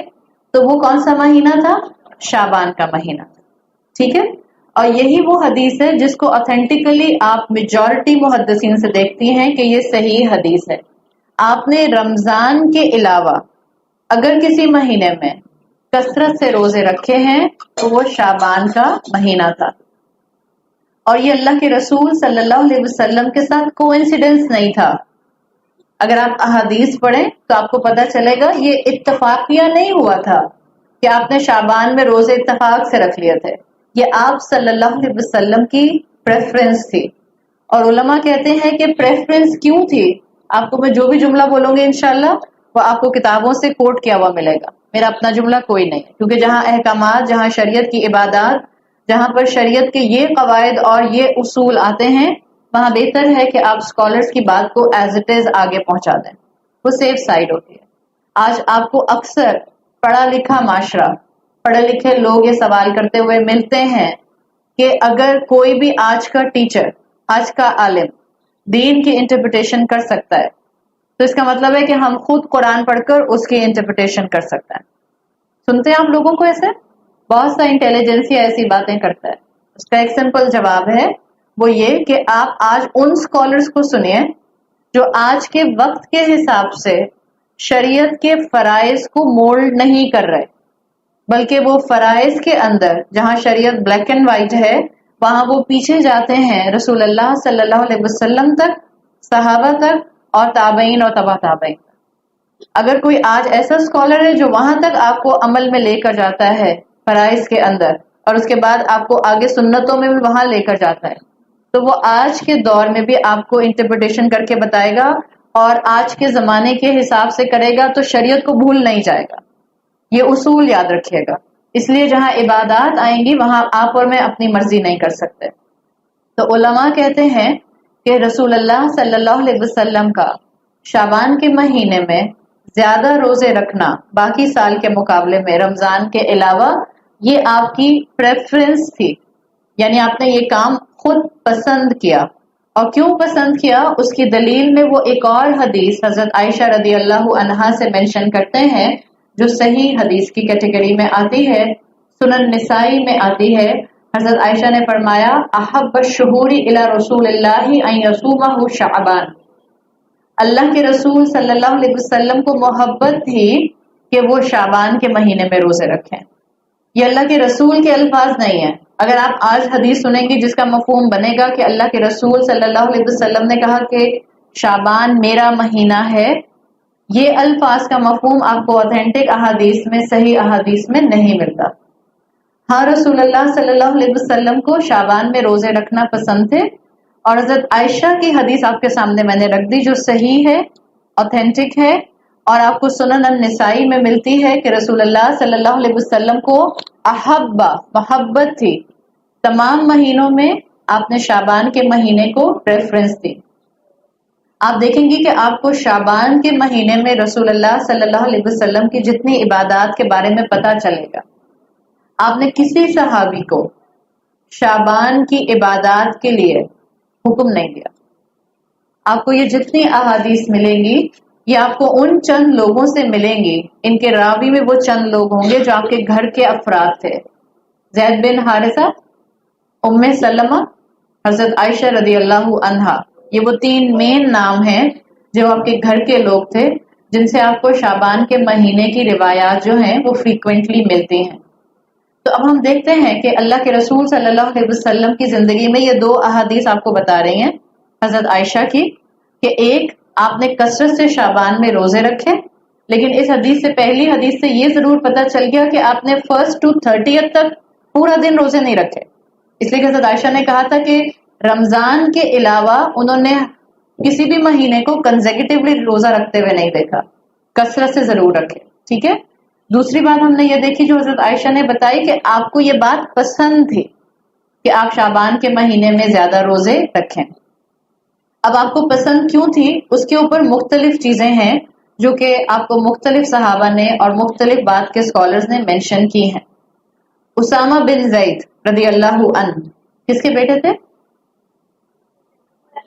تو وہ کون سا مہینہ تھا؟ شعبان کا مہینہ. ٹھیک ہے. اور یہی وہ حدیث ہے جس کو اوتھینٹیکلی آپ میجورٹی محدثین سے دیکھتی ہیں کہ یہ صحیح حدیث ہے. آپ نے رمضان کے علاوہ اگر کسی مہینے میں کثرت سے روزے رکھے ہیں تو وہ شعبان کا مہینہ تھا. اور یہ اللہ کے رسول صلی اللہ علیہ وسلم کے ساتھ کوئنسیڈنس نہیں تھا. اگر آپ احادیث پڑھیں تو آپ کو پتہ چلے گا یہ اتفاقیہ نہیں ہوا تھا کہ آپ نے شعبان میں روزے اتفاق سے رکھ لیے تھے، یہ آپ صلی اللہ علیہ وسلم کی پریفرنس تھی. اور علماء کہتے ہیں کہ پریفرنس کیوں تھی، آپ کو میں جو بھی جملہ بولوں گے انشاءاللہ وہ آپ کو کتابوں سے کوٹ کیا ہوا ملے گا، میرا اپنا جملہ کوئی نہیں ہے، کیونکہ جہاں احکامات، جہاں شریعت کی عبادات، جہاں پر شریعت کے یہ قواعد اور یہ اصول آتے ہیں وہاں بہتر ہے کہ آپ اسکالرس کی بات کو ایز اٹ از آگے پہنچا دیں، وہ سیف سائڈ ہوتی ہے. آج آپ کو اکثر پڑھا لکھا معاشرہ، پڑھے لکھے لوگ یہ سوال کرتے ہوئے ملتے ہیں کہ اگر کوئی بھی آج کا ٹیچر، آج کا عالم دین کی انٹرپریٹیشن کر سکتا ہے تو اس کا مطلب ہے کہ ہم خود قرآن پڑھ کر اس کی انٹرپریٹیشن کر سکتے ہیں. سنتے ہیں آپ لوگوں کو ایسے بہت سا انٹیلیجنسیا ایسی باتیں کرتا ہے. اس کا ایک سمپل جواب ہے، وہ یہ کہ آپ آج ان اسکالرس کو سنیے جو آج کے وقت کے حساب سے شریعت کے فرائض کو مولڈ نہیں کر رہے، بلکہ وہ فرائض کے اندر جہاں شریعت بلیک اینڈ وائٹ ہے وہاں وہ پیچھے جاتے ہیں رسول اللہ صلی اللہ علیہ وسلم تک، صحابہ تک اور تابعین اور تبع تابعین. اگر کوئی آج ایسا اسکالر ہے جو وہاں تک آپ کو عمل میں لے کر جاتا ہے فرائض کے اندر اور اس کے بعد آپ کو آگے سنتوں میں بھی وہاں لے کر جاتا ہے، تو وہ آج کے دور میں بھی آپ کو انٹرپریٹیشن کر کے بتائے گا اور آج کے زمانے کے حساب سے کرے گا تو شریعت کو بھول نہیں جائے گا. یہ اصول یاد رکھیے گا. اس لیے جہاں عبادات آئیں گی وہاں آپ اور میں اپنی مرضی نہیں کر سکتے. تو علماء کہتے ہیں کہ رسول اللہ صلی اللہ علیہ وسلم کا شعبان کے مہینے میں زیادہ روزے رکھنا باقی سال کے مقابلے میں رمضان کے علاوہ یہ آپ کی پریفرنس تھی، یعنی آپ نے یہ کام خود پسند کیا. اور کیوں پسند کیا اس کی دلیل میں وہ ایک اور حدیث حضرت عائشہ رضی اللہ عنہا سے مینشن کرتے ہیں جو صحیح حدیث کی کیٹیگری میں آتی ہے، سنن نسائی میں آتی ہے. حضرت عائشہ نے فرمایا احب الشہور الی رسول اللہ ان یصومہ شعبان، اللہ کے رسول صلی اللہ علیہ وسلم کو محبت تھی کہ وہ شعبان کے مہینے میں روزے رکھیں. یہ اللہ کے رسول کے الفاظ نہیں ہیں. اگر آپ آج حدیث سنیں گی جس کا مفہوم بنے گا کہ اللہ کے رسول صلی اللہ علیہ وسلم نے کہا کہ شعبان میرا مہینہ ہے، یہ الفاظ کا مفہوم آپ کو اوتھینٹک احادیث میں، صحیح احادیث میں نہیں ملتا. ہاں رسول اللہ صلی اللہ علیہ وسلم کو شعبان میں روزے رکھنا پسند تھے، اور حضرت عائشہ کی حدیث آپ کے سامنے میں نے رکھ دی جو صحیح ہے، اوتھینٹک ہے، اور آپ کو سنن النسائی میں ملتی ہے کہ رسول اللہ صلی اللہ علیہ وسلم کو احبا، محبت تھی، تمام مہینوں میں آپ نے شعبان کے مہینے کو پریفرنس دی. آپ دیکھیں گی کہ آپ کو شعبان کے مہینے میں رسول اللہ صلی اللہ علیہ وسلم کی جتنی عبادات کے بارے میں پتہ چلے گا. آپ نے کسی صحابی کو شعبان کی عبادات کے لیے حکم نہیں دیا. آپ کو یہ جتنی احادیث ملیں گی یہ آپ کو ان چند لوگوں سے ملیں گی، ان کے راوی میں وہ چند لوگ ہوں گے جو آپ کے گھر کے افراد تھے. زید بن حارثہ، ام سلمہ، حضرت عائشہ رضی اللہ عنہا، یہ وہ تین مین نام ہیں جو آپ کے گھر کے لوگ تھے جن سے آپ کو شعبان کے مہینے کی روایات جو ہیں وہ فریکوینٹلی ملتی ہیں. تو اب ہم دیکھتے ہیں کہ اللہ کے رسول صلی اللہ علیہ وسلم کی زندگی میں یہ دو احادیث آپ کو بتا رہی ہیں حضرت عائشہ کی کہ ایک آپ نے کثرت سے شعبان میں روزے رکھے، لیکن اس حدیث سے، پہلی حدیث سے یہ ضرور پتہ چل گیا کہ آپ نے 1 to 30 تک پورا دن روزے نہیں رکھے. اس لیے کہ حضرت عائشہ نے کہا تھا کہ رمضان کے علاوہ انہوں نے کسی بھی مہینے کو کنزیکٹیولی روزہ رکھتے ہوئے نہیں دیکھا، کثرت سے ضرور رکھے. ٹھیک ہے. دوسری بات ہم نے یہ دیکھی جو حضرت عائشہ نے بتائی کہ آپ کو یہ بات پسند تھی کہ آپ شعبان کے مہینے میں زیادہ روزے رکھیں. اب آپ کو پسند کیوں تھی اس کے اوپر مختلف چیزیں ہیں جو کہ آپ کو مختلف صحابہ نے اور مختلف بات کے اسکالرز نے مینشن کی ہیں. اسامہ بن زید رضی اللہ عنہ کس کے بیٹے تھے؟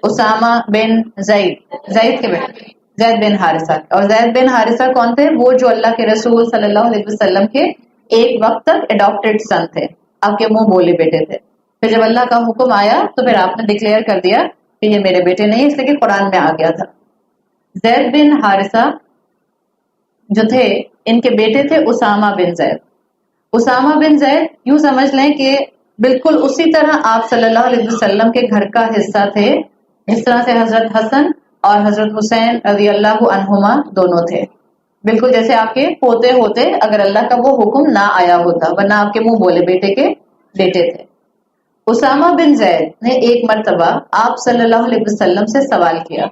اسامہ بن زید کے بیٹے، زید بن حارثہ. اور زید بن حارثہ کون تھے؟ وہ جو اللہ کے رسول صلی اللہ علیہ وسلم کے ایک وقت تک اڈاپٹڈ سن تھے، آپ کے منہ بولے بیٹے تھے. پھر جب اللہ کا حکم آیا تو پھر آپ نے ڈکلیئر کر دیا کہ یہ میرے بیٹے نہیں، اس لیے کہ قرآن میں آ گیا تھا. زید بن حارثہ جو تھے ان کے بیٹے تھے اسامہ بن زید. اسامہ بن زید یوں سمجھ لیں کہ بالکل اسی طرح آپ صلی اللہ علیہ وسلم کے گھر کا حصہ تھے جس طرح سے حضرت حسن اور حضرت حسین رضی اللہ عنہما دونوں تھے، بالکل جیسے آپ کے پوتے ہوتے اگر اللہ کا وہ حکم نہ آیا ہوتا، ورنہ آپ کے منہ بولے بیٹے کے بیٹے تھے۔ اسامہ بن زید نے ایک مرتبہ آپ صلی اللہ علیہ وسلم سے سوال کیا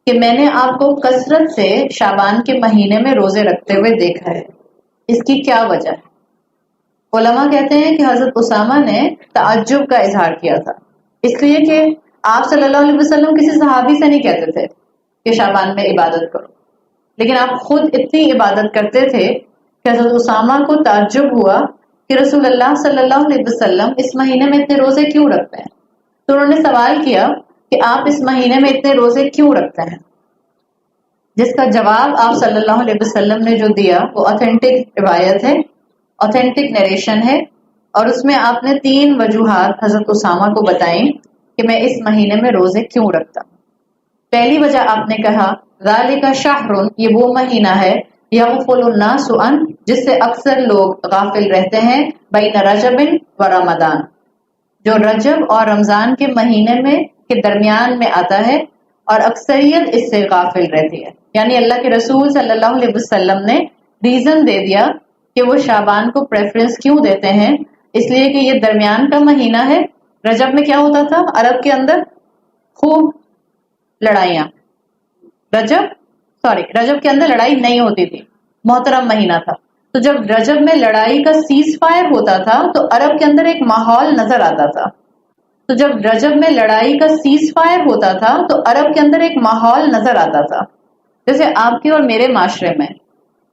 کہ میں نے آپ کو کثرت سے شعبان کے مہینے میں روزے رکھتے ہوئے دیکھا ہے، اس کی کیا وجہ ہے؟ علماء کہتے ہیں کہ حضرت اسامہ نے تعجب کا اظہار کیا تھا، اس لیے کہ آپ صلی اللہ علیہ وسلم کسی صحابی سے نہیں کہتے تھے کہ شعبان میں عبادت کرو، لیکن آپ خود اتنی عبادت کرتے تھے کہ حضرت اسامہ کو تعجب ہوا کہ رسول اللہ صلی اللہ علیہ وسلم اس مہینے میں اتنے روزے کیوں رکھتے ہیں؟ تو انہوں نے سوال کیا کہ آپ اس مہینے میں اتنے روزے کیوں رکھتے ہیں؟ جس کا جواب آپ صلی اللہ علیہ وسلم نے جو دیا وہ اوتھینٹک روایت ہے، اوتھینٹک نریشن ہے، اور اس میں آپ نے 3 وجوہات حضرت اسامہ کو بتائیں کہ میں اس مہینے میں روزے کیوں رکھتا ہوں۔ پہلی وجہ آپ نے کہا ذالک شہر، یہ وہ مہینہ ہے یغفل الناس عن، جس سے اکثر لوگ غافل رہتے ہیں، بین رجب و رمضان، جو رجب اور رمضان کے مہینے میں کے درمیان میں آتا ہے، اور اکثریت اس سے غافل رہتی ہے۔ یعنی اللہ کے رسول صلی اللہ علیہ وسلم نے ریزن دے دیا کہ وہ شعبان کو پریفرنس کیوں دیتے ہیں، اس لیے کہ یہ درمیان کا مہینہ ہے۔ رجب میں کیا ہوتا تھا عرب کے اندر؟ خوب لڑائیاں۔ رجب کے اندر لڑائی نہیں ہوتی تھی، محترم مہینہ تھا، تو جب رجب میں لڑائی کا سیز فائر ہوتا تھا تو عرب کے اندر ایک ماحول نظر آتا تھا، تو جب رجب میں لڑائی کا سیز فائر ہوتا تھا تو عرب کے اندر ایک ماحول نظر آتا تھا۔ جیسے آپ کے اور میرے معاشرے میں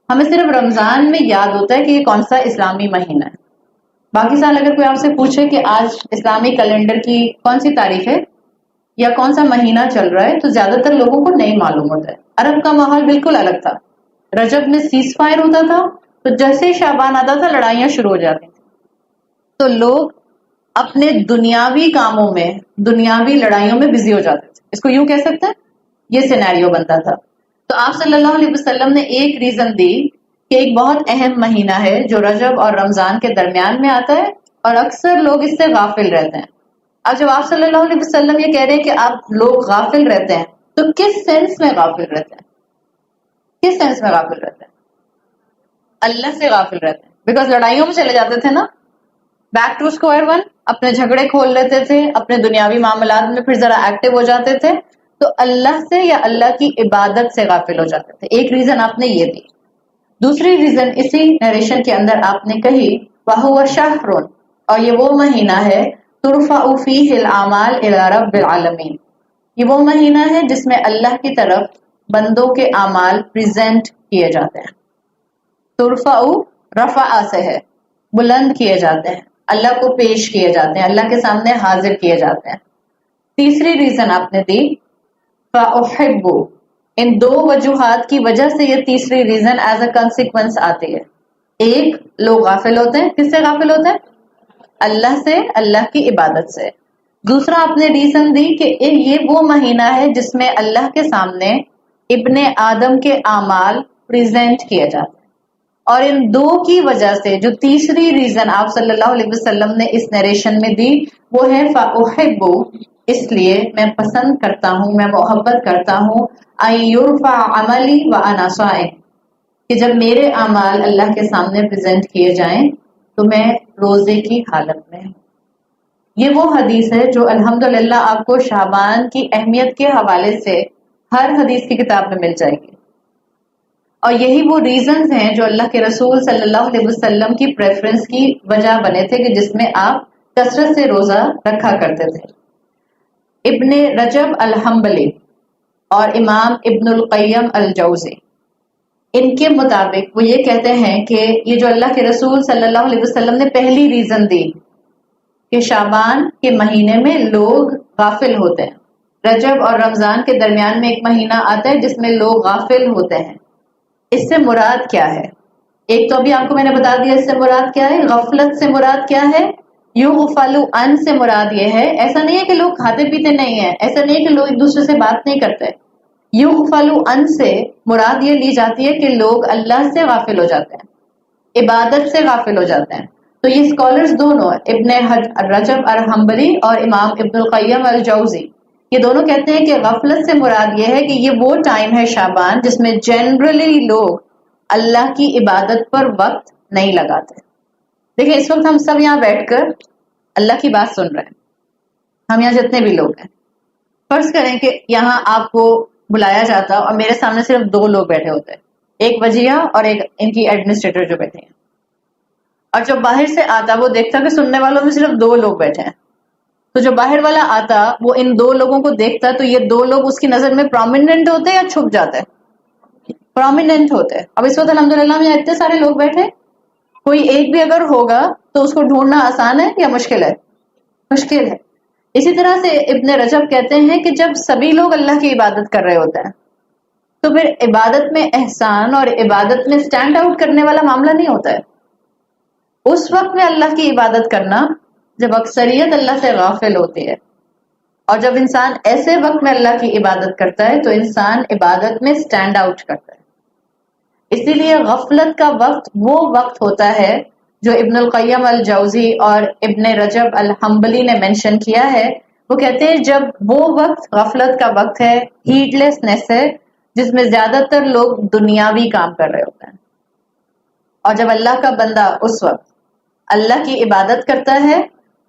ہمیں صرف رمضان میں یاد ہوتا ہے کہ یہ کون سا اسلامی مہینہ ہے، باقی سال اگر کوئی آپ سے پوچھے کہ آج اسلامی کیلنڈر کی کون سی تاریخ ہے یا کون سا مہینہ چل رہا ہے تو زیادہ تر لوگوں کو نہیں معلوم ہوتا ہے۔ عرب کا ماحول بالکل الگ تھا، رجب میں سیز فائر ہوتا تھا تو جیسے ہی شعبان آتا تھا لڑائیاں شروع ہو جاتی تھیں، تو لوگ اپنے دنیاوی کاموں میں، دنیاوی لڑائیوں میں بزی ہو جاتے تھے، اس کو یوں کہہ سکتے ہیں، یہ سینیریو بنتا تھا۔ تو آپ صلی اللہ علیہ وسلم نے ایک ریزن دی کہ ایک بہت اہم مہینہ ہے جو رجب اور رمضان کے درمیان میں آتا ہے اور اکثر لوگ اس سے غافل رہتے ہیں۔ اب جب آپ صلی اللہ علیہ وسلم یہ کہہ رہے ہیں کہ آپ لوگ غافل رہتے ہیں تو کس سینس میں غافل رہتے ہیں؟ کس سینس میں غافل رہتے ہیں؟ اللہ سے غافل رہتے ہیں، بیکاز لڑائیوں میں چلے جاتے تھے نا، بیک ٹو اسکوائر ون، اپنے جھگڑے کھول لیتے تھے، اپنے دنیاوی معاملات میں پھر ذرا ایکٹیو ہو جاتے تھے، تو اللہ سے یا اللہ کی عبادت سے غافل ہو جاتے تھے۔ ایک ریزن آپ نے یہ دی۔ دوسری ریزن اسی نریشن کے اندر آپ نے کہی وَهُوَ شَهْرٌ، اور یہ وہ مہینہ ہے تُرْفَعُ فِيهِ الْأَعْمَالُ إِلَى رَبِّ الْعَالَمِينَ، یہ وہ مہینہ ہے جس میں اللہ کی طرف بندوں کے اعمال پریزنٹ کیے جاتے ہیں۔ ترفع رفع سے ہے، بلند کیے جاتے ہیں، اللہ کو پیش کیے جاتے ہیں، اللہ کے سامنے حاضر کیے جاتے ہیں۔ تیسری ریزن آپ نے دی فَأُحِبُّ، ان 2 وجوہات کی وجہ سے یہ تیسری ریزن ایز اے کنسیکوینس آتی ہے۔ ایک، لوگ غافل ہوتے ہیں، کس سے غافل ہوتے ہیں؟ اللہ سے، اللہ کی عبادت سے۔ دوسرا آپ نے ریزن دی کہ یہ وہ مہینہ ہے جس میں اللہ کے سامنے ابن آدم کے اعمال پریزنٹ کیے جاتے ہیں۔ اور ان 2 کی وجہ سے جو تیسری ریزن آپ صلی اللہ علیہ وسلم نے اس نریشن میں دی وہ ہے فَأُحِبُّ، اس لیے میں پسند کرتا ہوں، میں محبت کرتا ہوں أَن يُرْفَعَ عَمَلِي وَأَنَا صَائِمٌ، کہ جب میرے اعمال اللہ کے سامنے پریزنٹ کیے جائیں تو میں روزے کی حالت میں ہوں۔ یہ وہ حدیث ہے جو الحمدللہ آپ کو شعبان کی اہمیت کے حوالے سے ہر حدیث کی کتاب میں مل جائے گی، اور یہی وہ ریزنز ہیں جو اللہ کے رسول صلی اللہ علیہ وسلم کی پریفرنس کی وجہ بنے تھے کہ جس میں آپ کثرت سے روزہ رکھا کرتے تھے۔ ابن رجب الحنبلی اور امام ابن القیم الجوزی، ان کے مطابق وہ یہ کہتے ہیں کہ یہ جو اللہ کے رسول صلی اللہ علیہ وسلم نے پہلی ریزن دی کہ شعبان کے مہینے میں لوگ غافل ہوتے ہیں، رجب اور رمضان کے درمیان میں ایک مہینہ آتا ہے جس میں لوگ غافل ہوتے ہیں، اس سے مراد کیا ہے؟ ایک تو ابھی آپ کو میں نے بتا دیا اس سے مراد کیا ہے، غفلت سے مراد کیا ہے، یغفل عن سے مراد یہ ہے، ایسا نہیں ہے کہ لوگ کھاتے پیتے نہیں ہیں، ایسا نہیں ہے کہ لوگ ایک دوسرے سے بات نہیں کرتے، یغفل عن سے مراد یہ لی جاتی ہے کہ لوگ اللہ سے غافل ہو جاتے ہیں، عبادت سے غافل ہو جاتے ہیں۔ تو یہ اسکالرز دونوں ابن رجب الحنبلی اور امام ابن القیم الجوزی، یہ دونوں کہتے ہیں کہ غفلت سے مراد یہ ہے کہ یہ وہ ٹائم ہے شعبان جس میں جنرلی لوگ اللہ کی عبادت پر وقت نہیں لگاتے. دیکھیں اس وقت ہم سب یہاں بیٹھ کر اللہ کی بات سن رہے ہیں. ہم یہاں جتنے بھی لوگ ہیں, فرض کریں کہ یہاں آپ کو بلایا جاتا اور میرے سامنے صرف 2 لوگ بیٹھے ہوتے, ایک وجیہ اور ایک ان کی ایڈمنسٹریٹر جو بیٹھے ہیں, اور جو باہر سے آتا وہ دیکھتا کہ سننے والوں میں صرف 2 لوگ بیٹھے ہیں. تو جو باہر والا آتا وہ ان 2 لوگوں کو دیکھتا تو یہ 2 لوگ اس کی نظر میں پرومیننٹ ہوتے یا چھپ جاتے؟ پرومیننٹ ہوتے. اب اس وقت الحمدللہ میں اتنے سارے لوگ بیٹھے, کوئی ایک بھی اگر ہوگا تو اس کو ڈھونڈنا آسان ہے یا مشکل ہے؟ مشکل ہے. اسی طرح سے ابن رجب کہتے ہیں کہ جب سبھی لوگ اللہ کی عبادت کر رہے ہوتے ہیں تو پھر عبادت میں احسان اور عبادت میں سٹینڈ آؤٹ کرنے والا معاملہ نہیں ہوتا ہے. اس وقت میں اللہ کی عبادت کرنا جب اکثریت اللہ سے غافل ہوتی ہے, اور جب انسان ایسے وقت میں اللہ کی عبادت کرتا ہے تو انسان عبادت میں سٹینڈ آؤٹ کرتا ہے. اسی لیے غفلت کا وقت وہ وقت ہوتا ہے جو ابن القیم الجوزی اور ابن رجب الحنبلی نے مینشن کیا ہے. وہ کہتے ہیں جب وہ وقت غفلت کا وقت ہے, ہیڈ لیسنس ہے, جس میں زیادہ تر لوگ دنیاوی کام کر رہے ہوتے ہیں, اور جب اللہ کا بندہ اس وقت اللہ کی عبادت کرتا ہے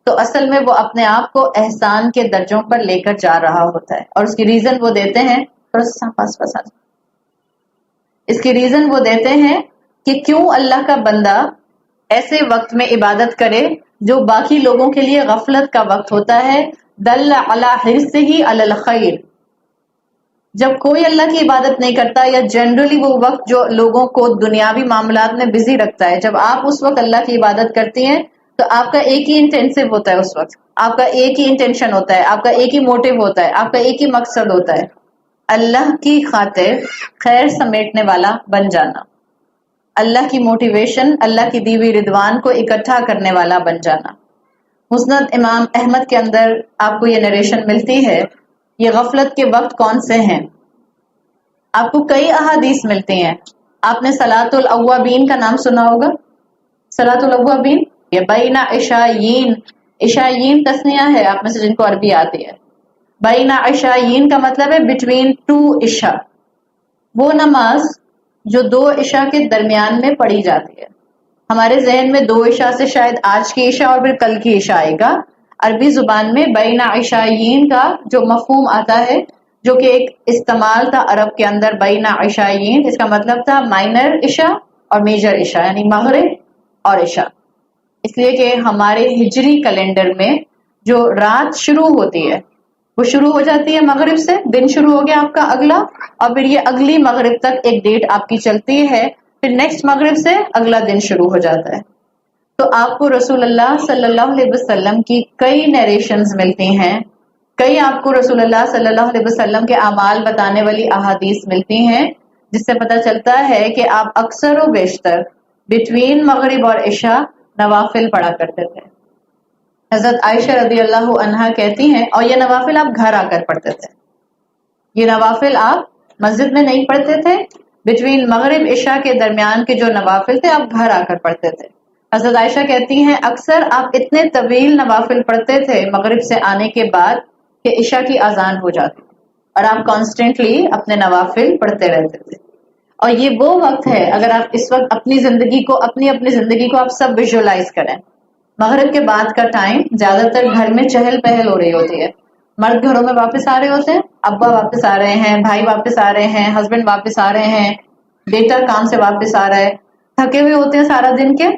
تو اصل میں وہ اپنے آپ کو احسان کے درجوں پر لے کر جا رہا ہوتا ہے. اور اس کی ریزن وہ دیتے ہیں, اس کی ریزن وہ دیتے ہیں کہ کیوں اللہ کا بندہ ایسے وقت میں عبادت کرے جو باقی لوگوں کے لیے غفلت کا وقت ہوتا ہے. دل علی حرصہ علی الخیر, جب کوئی اللہ کی عبادت نہیں کرتا یا جنرلی وہ وقت جو لوگوں کو دنیاوی معاملات میں بزی رکھتا ہے, جب آپ اس وقت اللہ کی عبادت کرتی ہیں تو آپ کا ایک ہی انٹینسو ہوتا ہے, اس وقت آپ کا ایک ہی انٹینشن ہوتا ہے, آپ کا ایک ہی موٹیو ہوتا ہے, آپ کا ایک ہی مقصد ہوتا ہے, اللہ کی خاطر خیر سمیٹنے والا بن جانا, اللہ کی موٹیویشن, اللہ کی دی ہوئی رضوان کو اکٹھا کرنے والا بن جانا. مسند امام احمد کے اندر آپ کو یہ نریشن ملتی ہے. یہ غفلت کے وقت کون سے ہیں؟ آپ کو کئی احادیث ملتی ہیں. آپ نے صلاۃ الاوابین کا نام سنا ہوگا. صلاۃ الاوابین یہ بین عشاءین, عشاءین تسنیہ ہے آپ میں سے جن کو عربی آتی ہے. بین عشاءین کا مطلب ہے بٹوین 2 عشاء, وہ نماز جو 2 عشاء کے درمیان میں پڑھی جاتی ہے. ہمارے ذہن میں 2 عشاء سے شاید آج کی عشاء اور پھر کل کی عشاء آئے گا. عربی زبان میں بین عشاءین کا جو مفہوم آتا ہے, جو کہ ایک استعمال تھا عرب کے اندر, بین عشاءین اس کا مطلب تھا مائنر عشاء اور میجر عشاء, یعنی مغرب اور عشاء. اس لیے کہ ہمارے ہجری کیلنڈر میں جو رات شروع ہوتی ہے وہ شروع ہو جاتی ہے مغرب سے, دن شروع ہو گیا آپ کا اگلا, اور پھر یہ اگلی مغرب تک ایک ڈیٹ آپ کی چلتی ہے, پھر نیکسٹ مغرب سے اگلا دن شروع ہو جاتا ہے. تو آپ کو رسول اللہ صلی اللہ علیہ وسلم کی کئی نیریشنز ملتی ہیں, کئی آپ کو رسول اللہ صلی اللہ علیہ وسلم کے اعمال بتانے والی احادیث ملتی ہیں, جس سے پتہ چلتا ہے کہ آپ اکثر و بیشتر بٹوین مغرب اور عشاء نوافل پڑھا کرتے تھے. حضرت عائشہ رضی اللہ عنہا کہتی ہیں, اور یہ نوافل آپ گھر آ کر پڑھتے تھے, یہ نوافل آپ مسجد میں نہیں پڑھتے تھے, بٹوین مغرب عشاء کے درمیان کے جو نوافل تھے آپ گھر آ کر پڑھتے تھے. حضرت عائشہ کہتی ہیں اکثر آپ اتنے طویل نوافل پڑھتے تھے مغرب سے آنے کے بعد کہ عشاء کی اذان ہو جاتی, اور آپ کانسٹنٹلی اپنے نوافل پڑھتے رہتے تھے. اور یہ وہ وقت ہے, اگر آپ اس وقت اپنی زندگی کو اپنی زندگی کو آپ سب ویژولائز کریں, مغرب کے بعد کا ٹائم زیادہ تر گھر میں چہل پہل ہو رہی ہوتی ہے. مرد گھروں میں واپس آ رہے ہوتے ہیں, ابا واپس آ رہے ہیں, بھائی واپس آ رہے ہیں, ہسبینڈ واپس آ رہے ہیں, بیٹا کام سے واپس آ رہا ہے, تھکے ہوئے ہوتے ہیں سارا دن کے.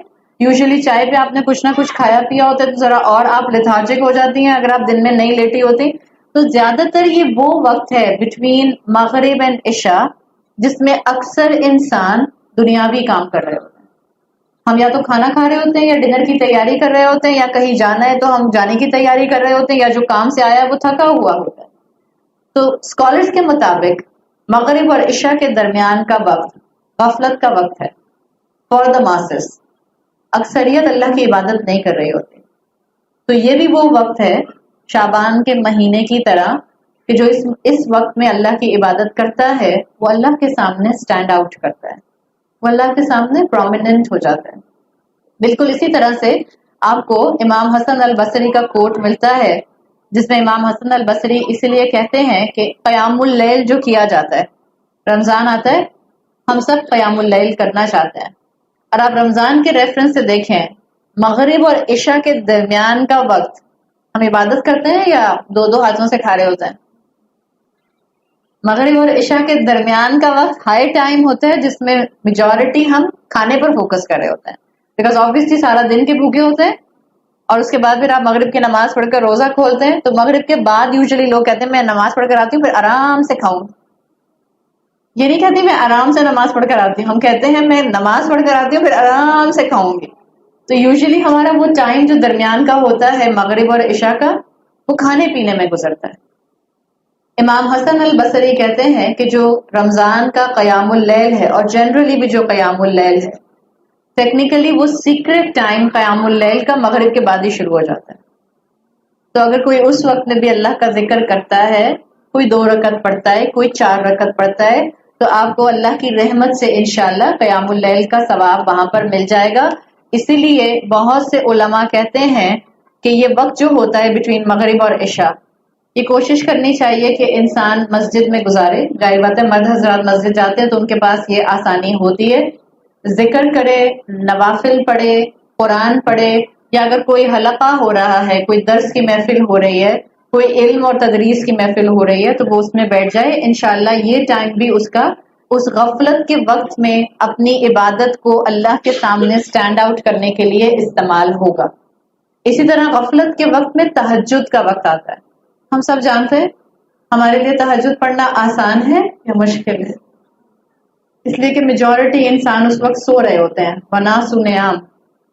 یوزلی چائے پہ آپ نے کچھ نہ کچھ کھایا پیا ہوتا ہے تو ذرا اور آپ لیتھارجک ہو جاتی ہیں اگر آپ دن میں نہیں لیٹی ہوتی. تو زیادہ تر یہ وہ وقت ہے بٹوین مغرب اینڈ عشاء جس میں اکثر انسان دنیاوی کام کر رہے ہوتے ہیں. ہم یا تو کھانا کھا رہے ہوتے ہیں یا ڈنر کی تیاری کر رہے ہوتے ہیں, یا کہیں جانا ہے تو ہم جانے کی تیاری کر رہے ہوتے ہیں, یا جو کام سے آیا ہے وہ تھکا ہوا ہوتا ہے. تو اسکالرس کے مطابق مغرب اور عشاء کے درمیان کا وقت غفلت کا وقت ہے فار دا ماسز. اکثریت اللہ کی عبادت نہیں کر رہی ہوتی. تو یہ بھی وہ وقت ہے شعبان کے مہینے کی طرح کہ جو اس وقت میں اللہ کی عبادت کرتا ہے وہ اللہ کے سامنے سٹینڈ آؤٹ کرتا ہے, وہ اللہ کے سامنے پرومیننٹ ہو جاتا ہے. بالکل اسی طرح سے آپ کو امام حسن البصری کا کوٹ ملتا ہے جس میں امام حسن البصری اسی لیے کہتے ہیں کہ قیام اللیل جو کیا جاتا ہے، رمضان آتا ہے ہم سب قیام اللیل کرنا چاہتے ہیں، اور آپ رمضان کے ریفرنس سے دیکھیں مغرب اور عشاء کے درمیان کا وقت ہم عبادت کرتے ہیں یا دو دو ہاتھوں سے کھا رہے ہوتے ہیں؟ مغرب اور عشاء کے درمیان کا وقت ہائی ٹائم ہوتا ہے جس میں میجورٹی ہم کھانے پر فوکس کر رہے ہوتے ہیں، بیکاز آبویسلی سارا دن کے بھوکے ہوتے ہیں، اور اس کے بعد پھر آپ مغرب کی نماز پڑھ کر روزہ کھولتے ہیں، تو مغرب کے بعد یوزلی لوگ کہتے ہیں میں نماز پڑھ کر آتی ہوں پھر آرام سے کھاؤں. یہ نہیں کہتی میں آرام سے نماز پڑھ کر آتی ہوں، ہم کہتے ہیں میں نماز پڑھ کر آتی ہوں پھر آرام سے کھاؤں گی. تو یوزلی ہمارا وہ ٹائم جو درمیان کا ہوتا ہے مغرب اور عشاء کا وہ کھانے پینے میں گزرتا ہے. امام حسن البصری کہتے ہیں کہ جو رمضان کا قیام اللیل ہے اور جنرلی بھی جو قیام اللیل ہے ٹیکنیکلی وہ سیکرٹ ٹائم قیام اللیل کا مغرب کے بعد ہی شروع ہو جاتا ہے. تو اگر کوئی اس وقت میں بھی اللہ کا ذکر کرتا ہے، کوئی 2 رکعت پڑھتا ہے، کوئی 4 رکعت پڑھتا ہے، تو آپ کو اللہ کی رحمت سے انشاءاللہ قیام اللیل کا ثواب وہاں پر مل جائے گا. اسی لیے بہت سے علماء کہتے ہیں کہ یہ وقت جو ہوتا ہے بٹوین مغرب اور عشاء یہ کوشش کرنی چاہیے کہ انسان مسجد میں گزارے. ظاہر بات ہے مرد حضرات مسجد جاتے ہیں تو ان کے پاس یہ آسانی ہوتی ہے، ذکر کرے، نوافل پڑھے، قرآن پڑھے، یا اگر کوئی حلقہ ہو رہا ہے، کوئی درس کی محفل ہو رہی ہے، کوئی علم اور تدریس کی محفل ہو رہی ہے تو وہ اس میں بیٹھ جائے. انشاءاللہ یہ ٹائم بھی اس کا اس غفلت کے وقت میں اپنی عبادت کو اللہ کے سامنے سٹینڈ آؤٹ کرنے کے لیے استعمال ہوگا. اسی طرح غفلت کے وقت میں تہجد کا وقت آتا ہے. ہم سب جانتے ہیں ہمارے لیے تہجد پڑھنا آسان ہے یا مشکل ہے؟ اس لیے کہ میجورٹی انسان اس وقت سو رہے ہوتے ہیں، وناس نیام،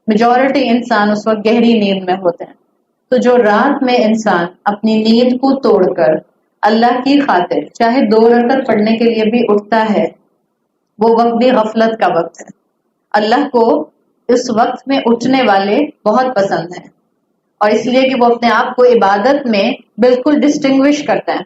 میجورٹی انسان اس وقت گہری نیند میں ہوتے ہیں. تو جو رات میں انسان اپنی نیند کو توڑ کر اللہ کی خاطر چاہے 2 رکعت پڑھنے کے لیے بھی اٹھتا ہے وہ وقت بھی غفلت کا وقت ہے. اللہ کو اس وقت میں اٹھنے والے بہت پسند ہیں، اور اس لیے کہ وہ اپنے آپ کو عبادت میں بالکل ڈسٹنگوش کرتے ہیں،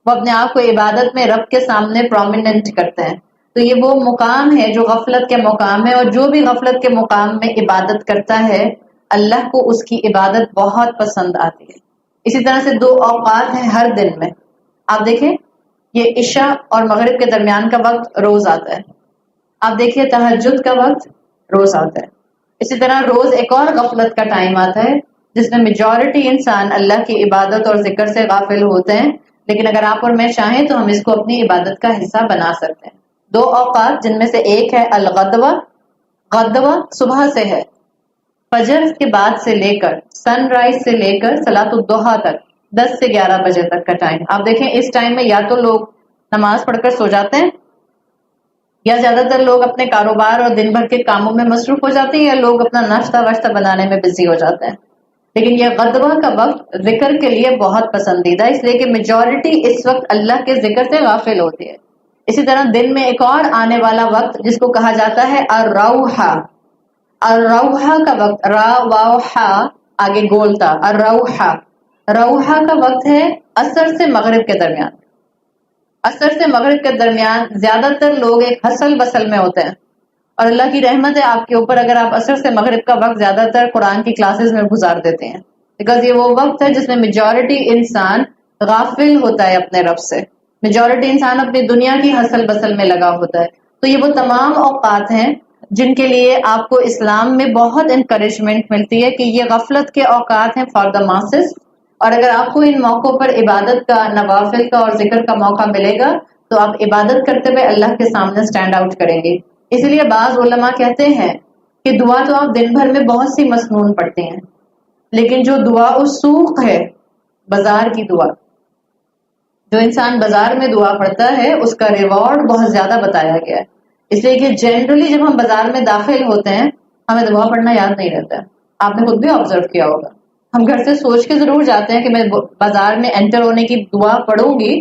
وہ اپنے آپ کو عبادت میں رب کے سامنے پرومیننٹ کرتے ہیں. تو یہ وہ مقام ہے جو غفلت کے مقام ہے، اور جو بھی غفلت کے مقام میں عبادت کرتا ہے اللہ کو اس کی عبادت بہت پسند آتی ہے. اسی طرح سے 2 اوقات ہیں ہر دن میں، آپ دیکھیں یہ عشاء اور مغرب کے درمیان کا وقت روز آتا ہے، آپ دیکھیے تہجد کا وقت روز آتا ہے. اسی طرح روز ایک اور غفلت کا ٹائم آتا ہے جس میں میجورٹی انسان اللہ کی عبادت اور ذکر سے غافل ہوتے ہیں، لیکن اگر آپ اور میں چاہیں تو ہم اس کو اپنی عبادت کا حصہ بنا سکتے ہیں. 2 اوقات جن میں سے ایک ہے الغدوہ، غدوہ صبح سے ہے، فجر کے بعد سے لے کر سن رائز سے لے کر صلاۃ الضحیٰ تک 10 سے 11 بجے تک کا ٹائم. آپ دیکھیں اس ٹائم میں یا تو لوگ نماز پڑھ کر سو جاتے ہیں یا زیادہ تر لوگ اپنے کاروبار اور دن بھر کے کاموں میں مصروف ہو جاتے ہیں، یا لوگ اپنا ناشتہ واشتہ بنانے میں بزی ہو جاتے ہیں. لیکن یہ غدوہ کا وقت ذکر کے لیے بہت پسندیدہ، اس لیے کہ میجورٹی اس وقت اللہ کے ذکر سے غافل ہوتی ہے. اسی طرح دن میں ایک اور آنے والا وقت جس کو کہا جاتا ہے الروحہ، الروحہ کا وقت، را واو ہا آگے گولتا، الروحہ، روحہ کا وقت ہے عصر سے مغرب کے درمیان. عصر سے مغرب کے درمیان زیادہ تر لوگ ایک حسل بسل میں ہوتے ہیں، اور اللہ کی رحمت ہے آپ کے اوپر اگر آپ عصر سے مغرب کا وقت زیادہ تر قرآن کی کلاسز میں گزار دیتے ہیں، بیکاز یہ وہ وقت ہے جس میں میجورٹی انسان غافل ہوتا ہے اپنے رب سے، میجورٹی انسان اپنی دنیا کی حسل بسل میں لگا ہوتا ہے. تو یہ وہ تمام اوقات ہیں جن کے لیے آپ کو اسلام میں بہت انکریجمنٹ ملتی ہے کہ یہ غفلت کے اوقات ہیں فار دا ماسز، اور اگر آپ کو ان موقعوں پر عبادت کا، نوافل کا اور ذکر کا موقع ملے گا تو آپ عبادت کرتے ہوئے اللہ کے سامنے سٹینڈ آؤٹ کریں گے. اس لیے بعض علماء کہتے ہیں کہ دعا تو آپ دن بھر میں بہت سی مسنون پڑھتے ہیں، لیکن جو دعا السوق ہے، بازار کی دعا، جو انسان بازار میں دعا پڑھتا ہے اس کا ریوارڈ بہت زیادہ بتایا گیا ہے. اس لیے کہ جنرلی جب ہم بازار میں داخل ہوتے ہیں ہمیں دعا پڑھنا یاد نہیں رہتا ہے. آپ نے خود بھی آبزرو کیا ہوگا، ہم گھر سے سوچ کے ضرور جاتے ہیں کہ میں بازار میں انٹر ہونے کی دعا پڑھوں گی،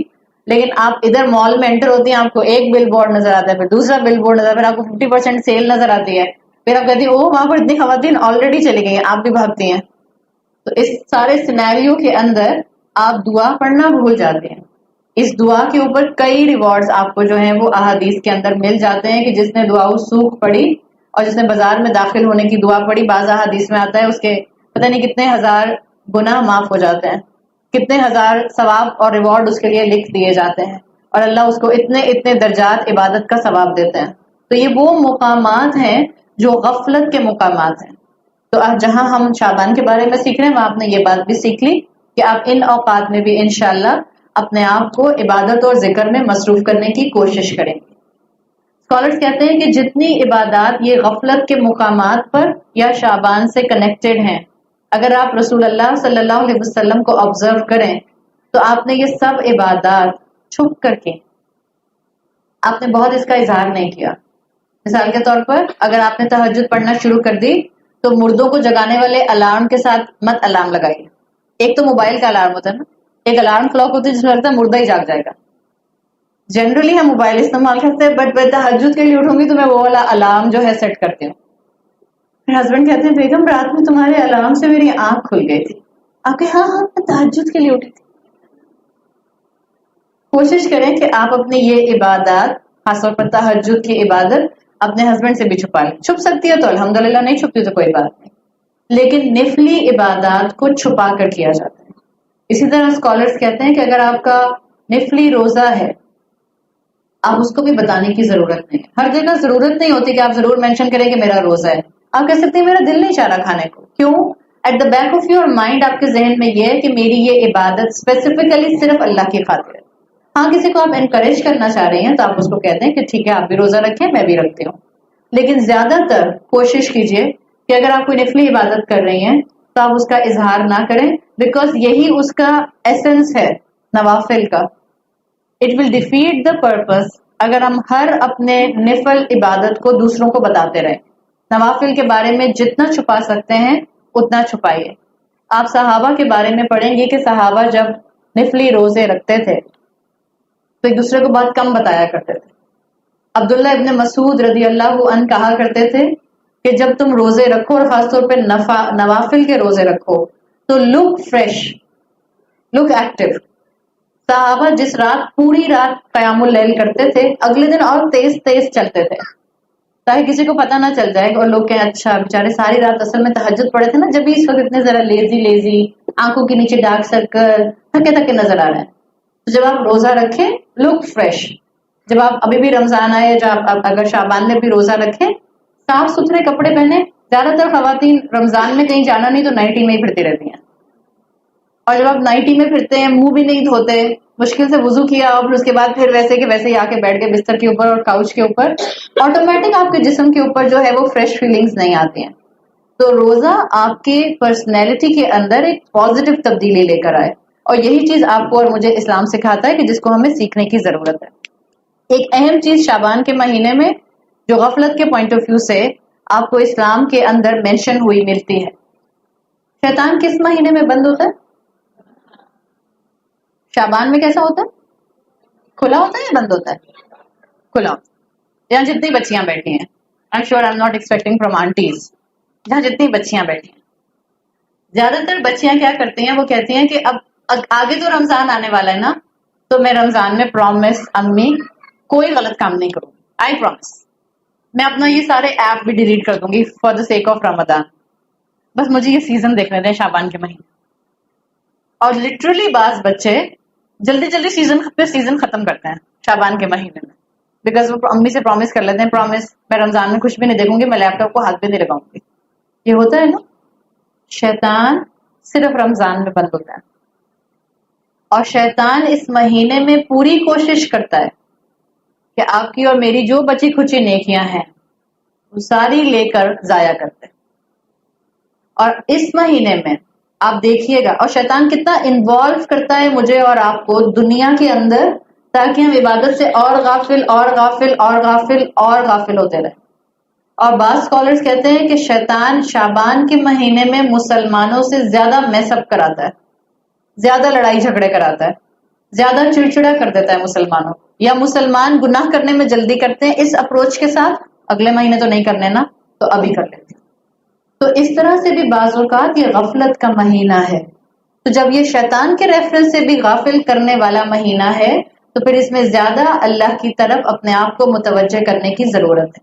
لیکن آپ ادھر مال میں انٹر ہوتی ہیں آپ کو ایک بل بورڈ نظر آتا ہے، پھر دوسرا بل بورڈ نظر، پھر آپ کو 50% سیل نظر آتی ہے، پھر آپ کہتی ہیں او وہاں پر اتنی خواتین آلریڈی چلی گئی ہیں، آپ بھی بھاگتی ہیں. تو اس سارے سینیریو کے اندر آپ دعا پڑھنا بھول جاتے ہیں. اس دعا کے اوپر کئی ریوارڈز آپ کو جو ہیں وہ احادیث کے اندر مل جاتے ہیں کہ جس نے دعا سوکھ پڑھی اور جس نے بازار میں داخل ہونے کی دعا پڑھی، بعض احادیث میں آتا ہے اس کے پتہ نہیں کتنے ہزار گناہ معاف ہو جاتے ہیں. کتنے ہزار ثواب اور ریوارڈ اس کے لیے لکھ دیے جاتے ہیں، اور اللہ اس کو اتنے اتنے درجات عبادت کا ثواب دیتے ہیں. تو یہ وہ مقامات ہیں جو غفلت کے مقامات ہیں. تو آج جہاں ہم شعبان کے بارے میں سیکھ رہے ہیں وہاں آپ نے یہ بات بھی سیکھ لی کہ آپ ان اوقات میں بھی انشاءاللہ اپنے آپ کو عبادت اور ذکر میں مصروف کرنے کی کوشش کریں گے. اسکالرز کہتے ہیں کہ جتنی عبادات یہ غفلت کے مقامات پر یا شعبان سے کنیکٹڈ ہیں، اگر آپ رسول اللہ صلی اللہ علیہ وسلم کو آبزرو کریں تو آپ نے یہ سب عبادات چھپ کر کے، آپ نے بہت اس کا اظہار نہیں کیا. مثال کے طور پر اگر آپ نے تہجد پڑھنا شروع کر دی تو مردوں کو جگانے والے الارم کے ساتھ مت الارم لگائیے. ایک تو موبائل کا الارم ہوتا ہے نا، ایک الارم کلاک ہوتی ہے جس میں لگتا ہے مردہ ہی جاگ جائے گا. جنرلی ہم موبائل استعمال کرتے ہیں، بٹ میں تہجد کے لیے اٹھوں گی تو میں وہ والا الارم جو ہے سیٹ کرتی ہوں. میرے ہسبینڈ کہتے ہیں بیگم رات میں تمہارے الارم سے میری آنکھ کھل گئی تھی. آپ کہ ہاں میں تہجد کے لیے اٹھی تھی. کوشش کریں کہ آپ اپنی یہ عبادات، خاص طور پر تہجد کی عبادت، اپنے ہسبینڈ سے بھی چھپا لیں. چھپ سکتی ہے تو الحمدللہ، نہیں چھپتی تو کوئی بات نہیں، لیکن نفلی عبادات کو چھپا کر کیا جاتا ہے. اسی طرح اسکالرز کہتے ہیں کہ اگر آپ کا نفلی روزہ ہے، آپ اس کو بھی بتانے کی ضرورت نہیں. ہر جگہ ضرورت نہیں ہوتی کہ آپ ضرور مینشن کریں کہ میرا روزہ ہے. آپ کہہ سکتے ہیں میرا دل نہیں چاہ رہا کھانے کو. کیوں؟ At the back of your mind آپ کے ذہن میں یہ ہے کہ میری یہ عبادت اسپیسیفکلی صرف اللہ کی خاطر ہے. ہاں کسی کو آپ انکریج کرنا چاہ رہے ہیں تو آپ اس کو کہتے ہیں کہ ٹھیک ہے آپ بھی روزہ رکھیں، میں بھی رکھتی ہوں. لیکن زیادہ تر کوشش کیجیے کہ اگر آپ کوئی نفلی عبادت کر رہی ہیں تو آپ اس کا اظہار نہ کریں، بیکاز یہی اس کا ایسنس ہے نوافل کا. It will defeat the purpose اگر ہم ہر اپنے نفل عبادت کو دوسروں کو بتاتے رہیں. نوافل کے بارے میں جتنا چھپا سکتے ہیں اتنا چھپائیے. آپ صحابہ کے بارے میں پڑھیں گے کہ صحابہ جب نفلی روزے رکھتے تھے تو ایک دوسرے کو بہت کم بتایا کرتے تھے. عبداللہ ابن مسعود رضی اللہ عنہ کہا کرتے تھے کہ جب تم روزے رکھو اور خاص طور پہ نوافل کے روزے رکھو تو لک فریش، لک ایکٹیو. صحابہ جس رات پوری رات قیام اللیل کرتے تھے اگلے دن اور تیز تیز چلتے تھے تاکہ کسی کو پتہ نہ چل جائے اور لوگ کہیں اچھا بیچارے ساری رات اصل میں تہجد پڑے تھے نا، جب بھی اس وقت اتنے ذرا لیزی آنکھوں کے نیچے ڈارک سرکل تھکے تھکے نظر آ رہے ہیں. تو جب آپ روزہ رکھیں لک فریش. جب آپ ابھی بھی رمضان آئے، جب آپ اگر شعبان میں بھی روزہ رکھیں صاف ستھرے کپڑے پہنے. زیادہ تر خواتین رمضان میں کہیں جانا نہیں تو نائٹی میں ہی پھرتی رہتی ہیں، اور جب آپ نائٹی میں پھرتے ہیں منہ بھی نہیں دھوتے، مشکل سے وضو کیا اور پھر اس کے بعد پھر ویسے کہ ویسے ہی آ کے بیٹھ گئے بستر کے اوپر اور کاؤچ کے اوپر، آٹومیٹک آپ کے جسم کے اوپر جو ہے وہ فریش فیلنگز نہیں آتی ہیں. تو روزہ آپ کی پرسنالٹی کے اندر ایک پازیٹیو تبدیلی لے کر آئے، اور یہی چیز آپ کو اور مجھے اسلام سکھاتا ہے کہ جس کو ہمیں سیکھنے کی ضرورت ہے. ایک اہم چیز شعبان کے مہینے میں جو غفلت کے پوائنٹ آف ویو سے آپ کو اسلام کے اندر مینشن ہوئی ملتی ہے. شیطان کس مہینے میں بند ہوتا ہے؟ شعبان میں. کیسا ہوتا ہے؟ کھلا ہوتا ہے یا بند ہوتا ہے؟ کھلا ہوتا ہے. جہاں جتنی بچیاں بیٹھی ہیں، I'm sure I'm not expecting from aunties، جہاں جتنی بچیاں بیٹھی ہیں، زیادہ تر بچیاں کیا کرتی ہیں، وہ کہتی ہیں کہ اب آگے تو رمضان آنے والا ہے نا، تو میں رمضان میں پرومس امی کوئی غلط کام نہیں کروں. آئی پرومس میں اپنا یہ سارے ایپ بھی ڈیلیٹ کر دوں گی فار دا سیک آف رمضان، بس مجھے یہ سیزن دیکھنے دیں شعبان کے مہینے. اور لٹرلی بعض بچے جلدی جلدی سیزن ختم کرتے ہیں شعبان کے مہینے میں، بیکاز وہ امی سے پرومس کر لیتے ہیں پرومس میں رمضان میں کچھ بھی نہیں دیکھوں گی، میں لیپ ٹاپ کو ہاتھ بھی نہیں لگاؤں گی. یہ ہوتا ہے نا. شیطان صرف رمضان میں بند ہوتا ہے، اور شیطان اس مہینے میں پوری کوشش کرتا ہے کہ آپ کی اور میری جو بچی کھچی نیکیاں ہیں وہ ساری لے کر ضائع کرتے ہیں. اور اس مہینے میں آپ دیکھیے گا، اور شیطان کتنا انوالو کرتا ہے مجھے اور آپ کو دنیا کے اندر تاکہ ہم عبادت سے اور غافل اور غافل اور غافل اور غافل ہوتے رہیں. اور بعض اسکالرز کہتے ہیں کہ شیطان شعبان کے مہینے میں مسلمانوں سے زیادہ میس اپ کراتا ہے، زیادہ لڑائی جھگڑے کراتا ہے، زیادہ چڑچڑا کر دیتا ہے مسلمانوں کو، یا مسلمان گناہ کرنے میں جلدی کرتے ہیں اس اپروچ کے ساتھ اگلے مہینے تو نہیں کرنے نا تو ابھی کر لیتے ہیں. تو اس طرح سے بھی بعض اوقات یہ غفلت کا مہینہ ہے. تو جب یہ شیطان کے ریفرنس سے بھی غافل کرنے والا مہینہ ہے تو پھر اس میں زیادہ اللہ کی طرف اپنے آپ کو متوجہ کرنے کی ضرورت ہے.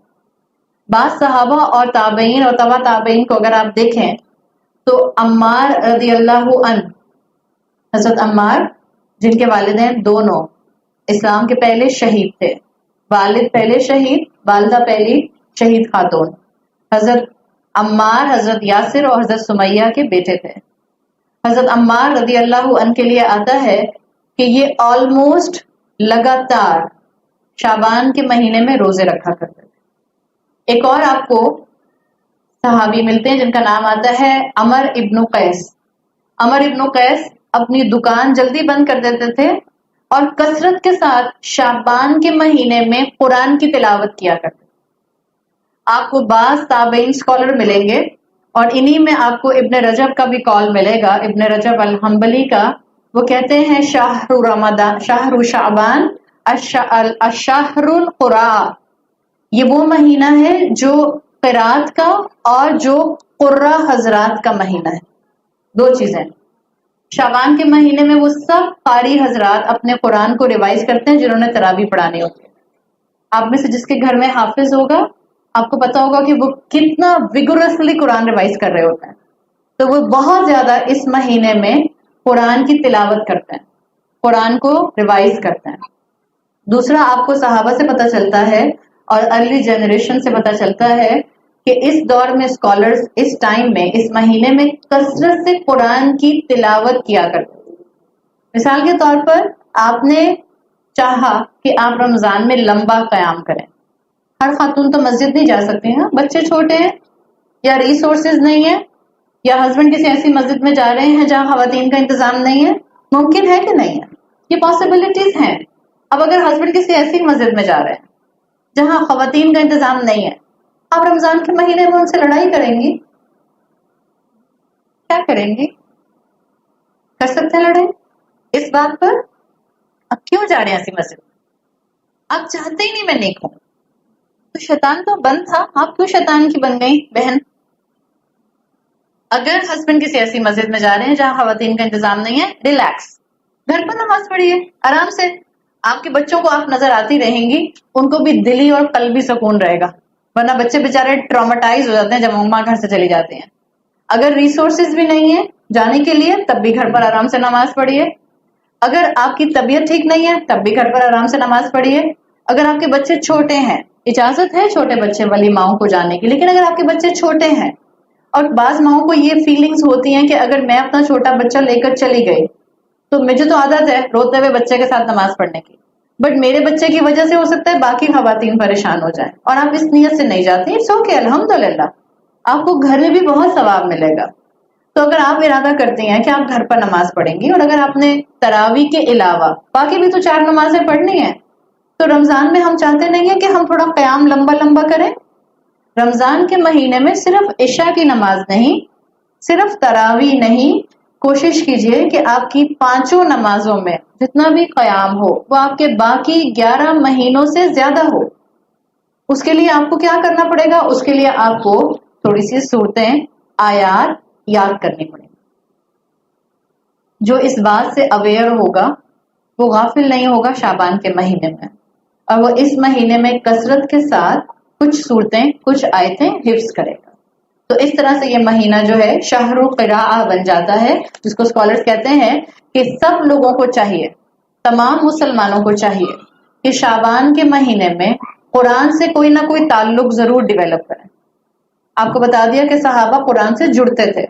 بعض صحابہ اور تابعین اور تبع تابعین کو اگر آپ دیکھیں تو عمار رضی اللہ عنہ حضرت عمار جن کے والدین دونوں اسلام کے پہلے شہید تھے، والد پہلے شہید، والدہ پہلی شہید خاتون، حضرت عمار حضرت یاسر اور حضرت سمیہ کے بیٹے تھے۔ حضرت عمار رضی اللہ عنہ کے لیے آتا ہے کہ یہ آلموسٹ لگاتار شعبان کے مہینے میں روزے رکھا کرتے تھے۔ ایک اور آپ کو صحابی ملتے ہیں جن کا نام آتا ہے عمر ابن قیس۔ عمر ابن قیس اپنی دکان جلدی بند کر دیتے تھے اور کثرت کے ساتھ شعبان کے مہینے میں قرآن کی تلاوت کیا کرتے تھے۔ آپ کو بعض تابعین اسکالر ملیں گے اور انہی میں آپ کو ابن رجب کا بھی کال ملے گا، ابن رجب الحنبلی کا۔ وہ کہتے ہیں شہر رمضان، شہر شعبان الشہر القراء، یہ وہ مہینہ ہے جو قرات کا اور جو قرہ حضرات کا مہینہ ہے۔ دو چیزیں، شعبان کے مہینے میں وہ سب قاری حضرات اپنے قرآن کو ریوائز کرتے ہیں جنہوں نے تراویح پڑھانی ہوتی ہے۔ آپ میں سے جس کے گھر میں حافظ ہوگا آپ کو پتا ہوگا کہ وہ کتنا ویگورسلی قرآن ریوائز کر رہے ہوتے ہیں، تو وہ بہت زیادہ اس مہینے میں قرآن کی تلاوت کرتے ہیں، قرآن کو ریوائز کرتے ہیں۔ دوسرا، آپ کو صحابہ سے پتا چلتا ہے اور ارلی جنریشن سے پتا چلتا ہے کہ اس دور میں اسکالرز اس ٹائم میں، اس مہینے میں کثرت سے قرآن کی تلاوت کیا کرتے ہیں۔ مثال کے طور پر آپ نے چاہا کہ آپ رمضان میں لمبا قیام کریں، ہر خاتون تو مسجد نہیں جا سکتی ہیں، بچے چھوٹے ہیں یا ریسورسز نہیں ہے یا ہسبینڈ کسی ایسی مسجد میں جا رہے ہیں جہاں خواتین کا انتظام نہیں ہے، ممکن ہے کہ نہیں ہے؟ یہ پاسبلٹیز ہیں۔ اب اگر ہسبینڈ کسی ایسی مسجد میں جا رہے ہیں جہاں خواتین کا انتظام نہیں ہے، آپ رمضان کے مہینے میں ان سے لڑائی کریں گی؟ کیا کریں گی؟ کر سکتے ہیں لڑائی اس بات پر؟ اب کیوں جا رہے ہیں ایسی مسجد؟ آپ چاہتے ہی نہیں میں نیک ہوں، تو شیطان تو بند تھا، آپ کیوں شیطان کی بن گئی بہن؟ اگر ہسبینڈ کسی ایسی مسجد میں جا رہے ہیں جہاں خواتین کا انتظام نہیں ہے، ریلیکس، گھر پر نماز پڑھیے آرام سے۔ آپ کے بچوں کو آپ نظر آتی رہیں گی، ان کو بھی دلی اور قلبی سکون رہے گا، ورنہ بچے بےچارے ٹرامیٹائز ہو جاتے ہیں جب ماں گھر سے چلی جاتی ہیں۔ اگر ریسورسز بھی نہیں ہے جانے کے لیے تب بھی گھر پر آرام سے نماز پڑھیے، اگر آپ کی طبیعت ٹھیک نہیں ہے تب بھی گھر پر آرام سے نماز پڑھیے، اگر آپ کے بچے چھوٹے ہیں، اجازت ہے چھوٹے بچے والی ماؤں کو جانے کی، لیکن اگر آپ کے بچے چھوٹے ہیں اور بعض ماؤں کو یہ فیلنگز ہوتی ہیں کہ اگر میں اپنا چھوٹا بچہ لے کر چلی گئی تو مجھے تو عادت ہے روتے ہوئے بچے کے ساتھ نماز پڑھنے کی، بٹ میرے بچے کی وجہ سے ہو سکتا ہے باقی خواتین پریشان ہو جائیں، اور آپ اس نیت سے نہیں جاتی، اٹس اوکے، الحمدللہ آپ کو گھر میں بھی بہت ثواب ملے گا۔ تو اگر آپ ارادہ کرتی ہیں کہ آپ گھر پر نماز پڑھیں گی اور اگر آپ نے تراویح کے علاوہ باقی بھی تو 4 نمازیں پڑھنی ہیں، تو رمضان میں ہم چاہتے نہیں ہیں کہ ہم تھوڑا قیام لمبا لمبا کریں۔ رمضان کے مہینے میں صرف عشاء کی نماز نہیں، صرف تراویح نہیں، کوشش کیجئے کہ آپ کی 5 نمازوں میں جتنا بھی قیام ہو وہ آپ کے باقی 11 مہینوں سے زیادہ ہو۔ اس کے لیے آپ کو کیا کرنا پڑے گا؟ اس کے لیے آپ کو تھوڑی سی صورتیں، آیات یاد کرنی پڑیں گی۔ جو اس بات سے اویئر ہوگا وہ غافل نہیں ہوگا شعبان کے مہینے میں، اور وہ اس مہینے میں کثرت کے ساتھ کچھ صورتیں، کچھ آیتیں حفظ کرے گا۔ تو اس طرح سے یہ مہینہ جو ہے شہر قراءہ بن جاتا ہے، جس کو اسکالرز کہتے ہیں کہ سب لوگوں کو چاہیے، تمام مسلمانوں کو چاہیے کہ شعبان کے مہینے میں قرآن سے کوئی نہ کوئی تعلق ضرور ڈیولپ کریں۔ آپ کو بتا دیا کہ صحابہ قرآن سے جڑتے تھے،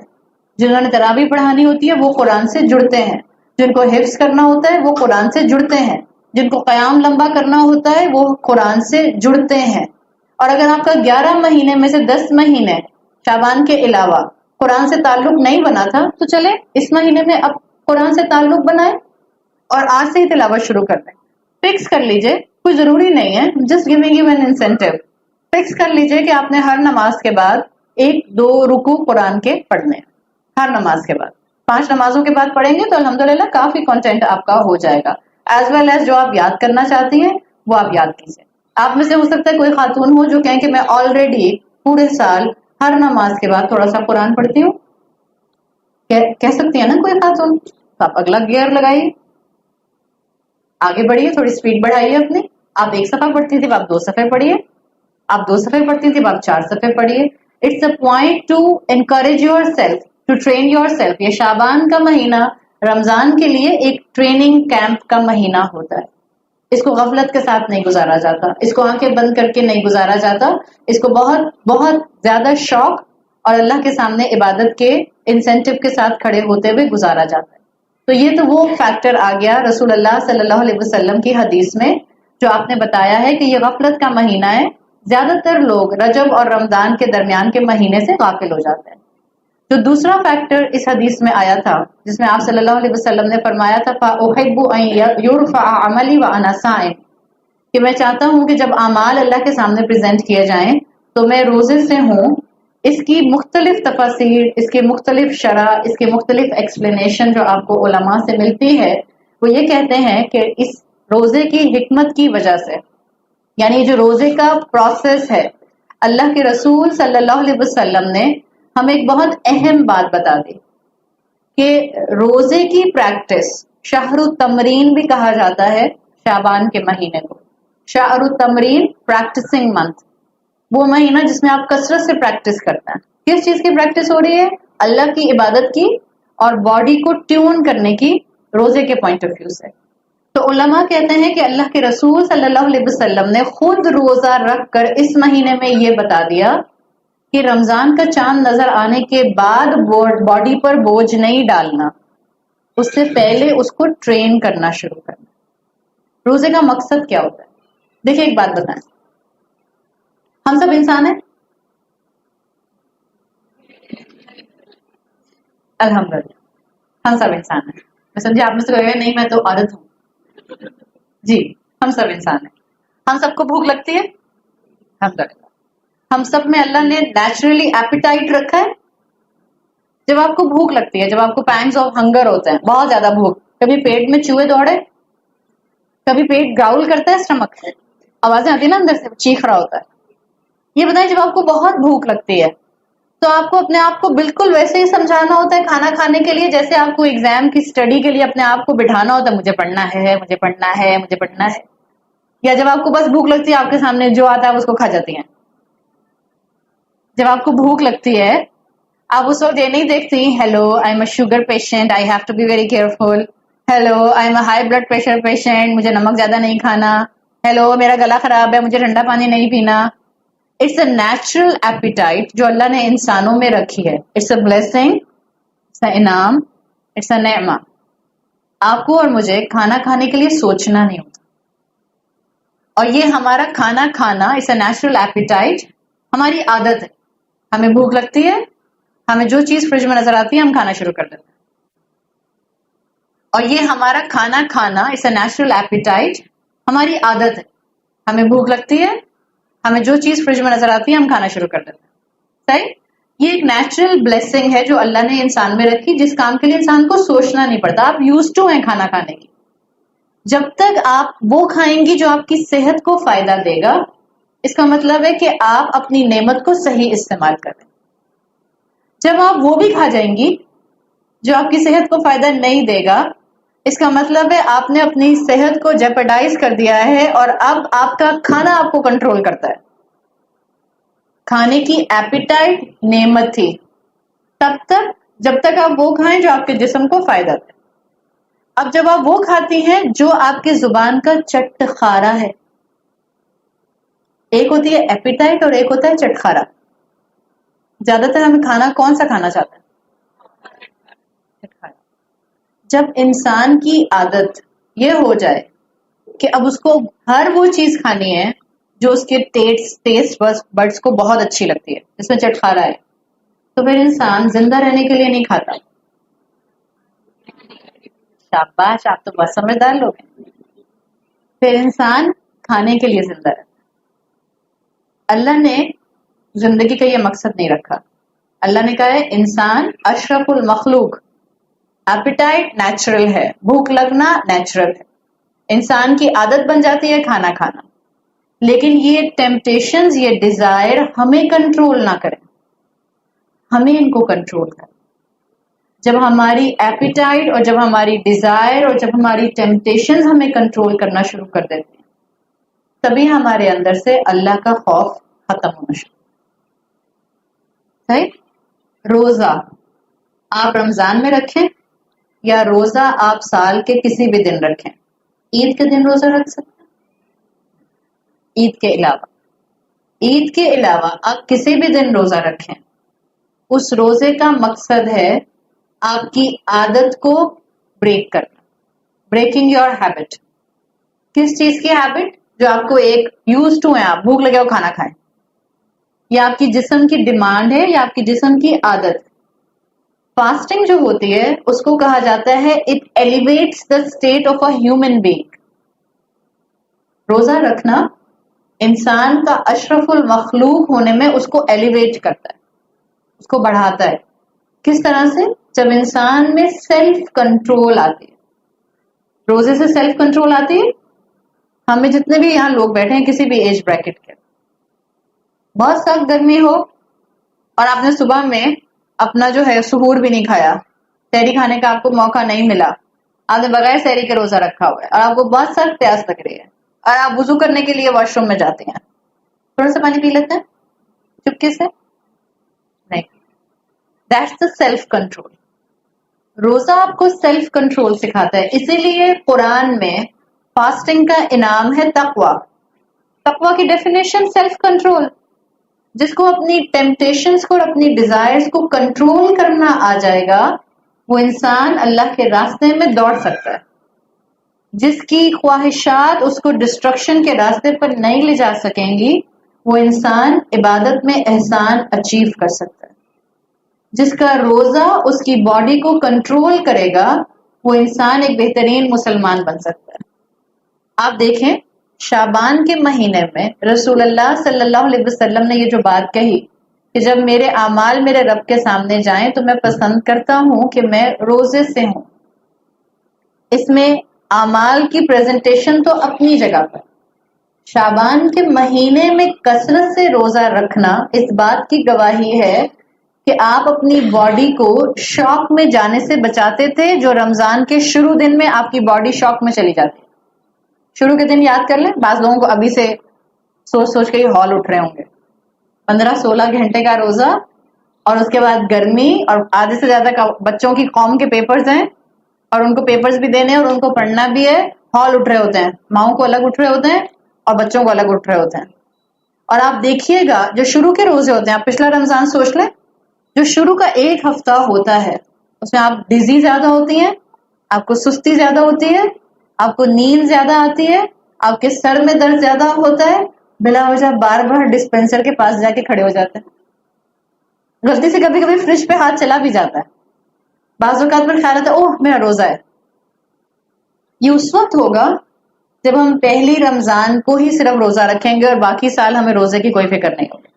جنہوں نے تراویح پڑھانی ہوتی ہے وہ قرآن سے جڑتے ہیں، جن کو حفظ کرنا ہوتا ہے وہ قرآن سے جڑتے ہیں، جن کو قیام لمبا کرنا ہوتا ہے وہ قرآن سے جڑتے ہیں۔ اور اگر آپ کا 11 مہینے میں سے 10 مہینے شعبان کے علاوہ قرآن سے تعلق نہیں بنا تھا تو چلے اس مہینے میں اب قرآن سے تعلق بنائیں اور آج سے ہی تلاوت شروع کر دیں۔ فکس کر لیجئے، کوئی ضروری نہیں ہے، just giving you an incentive, fix کر لیجئے کہ آپ نے ہر نماز کے بعد 1-2 رکوع قرآن کے پڑھنے، ہر نماز کے بعد 5 نمازوں کے بعد پڑھیں گے تو الحمدللہ کافی کنٹینٹ آپ کا ہو جائے گا، ایز ویل ایز جو آپ یاد کرنا چاہتی ہیں وہ آپ یاد کیجئے۔ آپ میں سے ہو سکتا ہے کوئی خاتون ہو جو کہیں کہ میں آلریڈی پورے سال ہر نماز کے بعد تھوڑا سا قرآن پڑھتی ہوں، کہہ سکتی ہے نا کوئی خاتون، تو آپ اگلا گیئر لگائیے، آگے بڑھیے، تھوڑی سپیڈ بڑھائیے اپنی۔ آپ 1 صفحہ پڑھتی تھی آپ 2 صفحے پڑھیے، آپ 2 صفحے پڑھتی تھی آپ 4 صفحے پڑھیے۔ It's a point to encourage yourself, to train yourself. یہ شعبان کا مہینہ رمضان کے لیے ایک ٹریننگ کیمپ کا مہینہ ہوتا ہے. اس کو غفلت کے ساتھ نہیں گزارا جاتا، اس کو آنکھیں بند کر کے نہیں گزارا جاتا، اس کو بہت بہت زیادہ شوق اور اللہ کے سامنے عبادت کے انسینٹیو کے ساتھ کھڑے ہوتے ہوئے گزارا جاتا ہے. تو یہ تو وہ فیکٹر آ گیا رسول اللہ صلی اللہ علیہ وسلم کی حدیث میں جو آپ نے بتایا ہے کہ یہ غفلت کا مہینہ ہے. زیادہ تر لوگ رجب اور رمضان کے درمیان کے مہینے سے غافل ہو جاتے ہیں. جو دوسرا فیکٹر اس حدیث میں آیا تھا جس میں آپ صلی اللہ علیہ وسلم نے فرمایا تھا فَأُحِبُّ أَن يُرْفَعَ عَمَلِي وَأَنَا صَائِمٌ، کہ میں چاہتا ہوں کہ جب اعمال اللہ کے سامنے پریزنٹ کیے جائیں تو میں روزے سے ہوں. اس کی مختلف تفاسیر، اس کے مختلف شرح، اس کے مختلف ایکسپلینیشن جو آپ کو علماء سے ملتی ہے وہ یہ کہتے ہیں کہ اس روزے کی حکمت کی وجہ سے، یعنی جو روزے کا پروسیس ہے، اللہ کے رسول صلی اللہ علیہ وسلم نے ہمیں ایک بہت اہم بات بتا دی کہ روزے کی پریکٹس، شہر التمرین بھی کہا جاتا ہے شعبان کے مہینے کو. شہر التمرین پریکٹسنگ منتھ، وہ مہینہ جس میں آپ کثرت سے پریکٹس کرتے ہیں. کس چیز کی پریکٹس ہو رہی ہے؟ اللہ کی عبادت کی اور باڈی کو ٹیون کرنے کی، روزے کے پوائنٹ آف ویو سے. تو علماء کہتے ہیں کہ اللہ کے رسول صلی اللہ علیہ وسلم نے خود روزہ رکھ کر اس مہینے میں یہ بتا دیا کہ رمضان کا چاند نظر آنے کے بعد باڈی پر بوجھ نہیں ڈالنا، اس سے پہلے اس کو ٹرین کرنا شروع کرنا. روزے کا مقصد کیا ہوتا ہے؟ دیکھیں ایک بات بتائیں، ہم سب انسان ہیں؟ الحمدللہ ہم سب انسان ہیں. میں سمجھے آپ میں سے کہے نہیں میں تو عورت ہوں. جی ہم سب انسان ہیں. ہم سب کو بھوک لگتی ہے؟ الحمدللہ ہم سب میں اللہ نے نیچرلی ایپیٹائٹ رکھا ہے. جب آپ کو بھوک لگتی ہے، جب آپ کو پینگز آف ہنگر ہوتے ہیں، بہت زیادہ بھوک، کبھی پیٹ میں چوہے دوڑے، کبھی پیٹ گراؤل کرتا ہے، اسٹمک آوازیں آتی ہے نا اندر سے، چیخ رہا ہوتا ہے. یہ بتائیں جب آپ کو بہت بھوک لگتی ہے تو آپ کو اپنے آپ کو بالکل ویسے ہی سمجھانا ہوتا ہے کھانا کھانے کے لیے جیسے آپ کو ایگزام کی اسٹڈی کے لیے اپنے آپ کو بٹھانا ہوتا ہے، مجھے پڑھنا ہے، مجھے پڑھنا ہے، مجھے پڑھنا ہے. یا جب آپ کو بس بھوک لگتی ہے آپ کے سامنے جو آتا ہے اس کو کھا جاتی ہیں. جب آپ کو بھوک لگتی ہے آپ اس وقت یہ نہیں دیکھتی hello I am a sugar patient, I have to be very careful, hello I am a high blood pressure patient, مجھے نمک زیادہ نہیں کھانا، ہیلو میرا گلا خراب ہے مجھے ٹھنڈا پانی نہیں پینا. اٹس اے نیچرل ایپیٹائٹ جو اللہ نے انسانوں میں رکھی ہے. It's a blessing, it's a انعام، اٹس اے نعمہ. آپ کو اور مجھے کھانا کھانے کے لیے سوچنا نہیں ہوتا، اور یہ ہمارا کھانا کھانا اٹس اے نیچرل ایپیٹائٹ، ہماری عادت ہے. ہمیں بھوک لگتی ہے، ہمیں جو چیز فریج میں نظر آتی ہے ہم کھانا شروع کر دیتے ہیں. اور یہ ہمارا کھانا کھانا اٹس اے نیچرل ایپیٹائٹ، ہماری عادت ہے. ہمیں بھوک لگتی ہے، ہمیں جو چیز فریج میں نظر آتی ہے ہم کھانا شروع کر دیتے ہیں. صحیح؟ یہ ایک نیچرل بلیسنگ ہے جو اللہ نے انسان میں رکھی، جس کام کے لیے انسان کو سوچنا نہیں پڑتا. آپ یوز ٹو ہیں کھانا کھانے کی. جب تک آپ وہ کھائیں گی جو آپ کی صحت کو فائدہ دے گا، اس کا مطلب ہے کہ آپ اپنی نعمت کو صحیح استعمال کریں. جب آپ وہ بھی کھا جائیں گی جو آپ کی صحت کو فائدہ نہیں دے گا، اس کا مطلب ہے آپ نے اپنی صحت کو جیپرڈائز کر دیا ہے اور اب آپ کا کھانا آپ کو کنٹرول کرتا ہے. کھانے کی ایپیٹائٹ نعمت تھی تب تک جب تک آپ وہ کھائیں جو آپ کے جسم کو فائدہ دے. اب جب آپ وہ کھاتی ہیں جو آپ کی زبان کا چٹخارا ہے، ایک ہوتی ہے ایپیٹائٹ اور ایک ہوتا ہے چٹخارا. زیادہ تر ہمیں کھانا کون سا کھانا چاہتے ہیں؟ چٹخارا. جب انسان کی عادت یہ ہو جائے کہ اب اس کو ہر وہ چیز کھانی ہے جو اس کے ٹیسٹ بڈس کو بہت اچھی لگتی ہے، جس میں چٹخارا ہے، تو پھر انسان زندہ رہنے کے لیے نہیں کھاتا. شاباش، آپ تو بہت سمجھدار لوگ ہیں. پھر انسان کھانے کے لیے زندہ رہتا. اللہ نے زندگی کا یہ مقصد نہیں رکھا. اللہ نے کہا ہے انسان اشرف المخلوق. ایپیٹائٹ نیچرل ہے، بھوک لگنا نیچرل ہے، انسان کی عادت بن جاتی ہے کھانا کھانا. لیکن یہ ٹیمپٹیشنز، یہ ڈیزائر ہمیں کنٹرول نہ کریں، ہمیں ان کو کنٹرول کریں. جب ہماری ایپیٹائٹ اور جب ہماری ڈیزائر اور جب ہماری ٹیمپٹیشنز ہمیں کنٹرول کرنا شروع کر دیتے ہیں، تبھی ہمارے اندر سے اللہ کا خوف ختم ہونا شروع. صحیح؟ روزہ آپ رمضان میں رکھیں، یا روزہ آپ سال کے کسی بھی دن رکھیں. عید کے دن روزہ رکھ سکتے ہیں. عید کے علاوہ آپ کسی بھی دن روزہ رکھیں. اس روزے کا مقصد ہے آپ کی عادت کو بریک کرنا. Breaking your habit. کس چیز کی ہیبٹ؟ جو آپ کو ایک یوز ٹو ہے، آپ بھوک لگے ہو کھانا کھائیں، یا آپ کی جسم کی ڈیمانڈ ہے یا آپ کی جسم کی عادت. فاسٹنگ جو ہوتی ہے اس کو کہا جاتا ہے it elevates the state of a human being. روزہ رکھنا انسان کا اشرف المخلوق ہونے میں اس کو ایلیویٹ کرتا ہے، اس کو بڑھاتا ہے. کس طرح سے؟ جب انسان میں سیلف کنٹرول آتی ہے. روزے سے سیلف کنٹرول آتی ہے. ہمیں جتنے بھی یہاں لوگ بیٹھے ہیں کسی بھی ایج بریکٹ کے، بہت سخت گرمی ہو اور آپ نے صبح میں اپنا جو ہے سحور بھی نہیں کھایا، سحری کھانے کا آپ کو موقع نہیں ملا، آپ نے بغیر سحری کے روزہ رکھا ہوا ہے اور آپ کو بہت سخت پیاس لگ رہی ہے اور آپ وضو کرنے کے لیے واش روم میں جاتے ہیں، تھوڑا سا پانی پی لیتے ہیں چپکے سے؟ نہیں. That's the self control. روزہ آپ کو سیلف کنٹرول سکھاتا ہے. اسی لیے قرآن میں فاسٹنگ کا انعام ہے تقوی. تقوی کی ڈیفینیشن سیلف کنٹرول. جس کو اپنی ٹیمپٹیشنز کو اور اپنی ڈیزائرز کو کنٹرول کرنا آ جائے گا وہ انسان اللہ کے راستے میں دوڑ سکتا ہے. جس کی خواہشات اس کو ڈسٹرکشن کے راستے پر نہیں لے جا سکیں گی وہ انسان عبادت میں احسان اچیو کر سکتا ہے. جس کا روزہ اس کی باڈی کو کنٹرول کرے گا وہ انسان ایک بہترین مسلمان بن سکتا ہے. آپ دیکھیں شعبان کے مہینے میں رسول اللہ صلی اللہ علیہ وسلم نے یہ جو بات کہی کہ جب میرے اعمال میرے رب کے سامنے جائیں تو میں پسند کرتا ہوں کہ میں روزے سے ہوں. اس میں اعمال کی پریزنٹیشن تو اپنی جگہ پر. شعبان کے مہینے میں کثرت سے روزہ رکھنا اس بات کی گواہی ہے کہ آپ اپنی باڈی کو شوق میں جانے سے بچاتے تھے جو رمضان کے شروع دن میں آپ کی باڈی شوق میں چلی جاتی. شروع کے دن یاد کر لیں، بعض لوگوں کو ابھی سے سوچ سوچ کے ہی ہال اٹھ رہے ہوں گے. 15-16 گھنٹے کا روزہ اور اس کے بعد گرمی اور آدھے سے زیادہ بچوں کی قوم کے پیپرز ہیں اور ان کو پیپرز بھی دینے اور ان کو پڑھنا بھی ہے. ہال اٹھ رہے ہوتے ہیں، ماؤں کو الگ اٹھ رہے ہوتے ہیں اور بچوں کو الگ اٹھ رہے ہوتے ہیں. اور آپ دیکھیے گا جو شروع کے روزے ہوتے ہیں، آپ پچھلا رمضان سوچ لیں، جو شروع کا ایک ہفتہ ہوتا ہے اس میں آپ ڈیزی زیادہ ہوتی ہیں، آپ کو سستی زیادہ ہوتی ہے، آپ کو نیند زیادہ آتی ہے، آپ کے سر میں درد زیادہ ہوتا ہے، بلا وجہ بار بار ڈسپینسر کے پاس جا کے کھڑے ہو جاتے ہیں. غلطی سے کبھی کبھی فریج پہ ہاتھ چلا بھی جاتا ہے. بعض اوقات پر خیال آتا ہے اوہ میرا روزہ ہے. یہ اس وقت ہوگا جب ہم پہلی رمضان کو ہی صرف روزہ رکھیں گے اور باقی سال ہمیں روزے کی کوئی فکر نہیں ہوگی.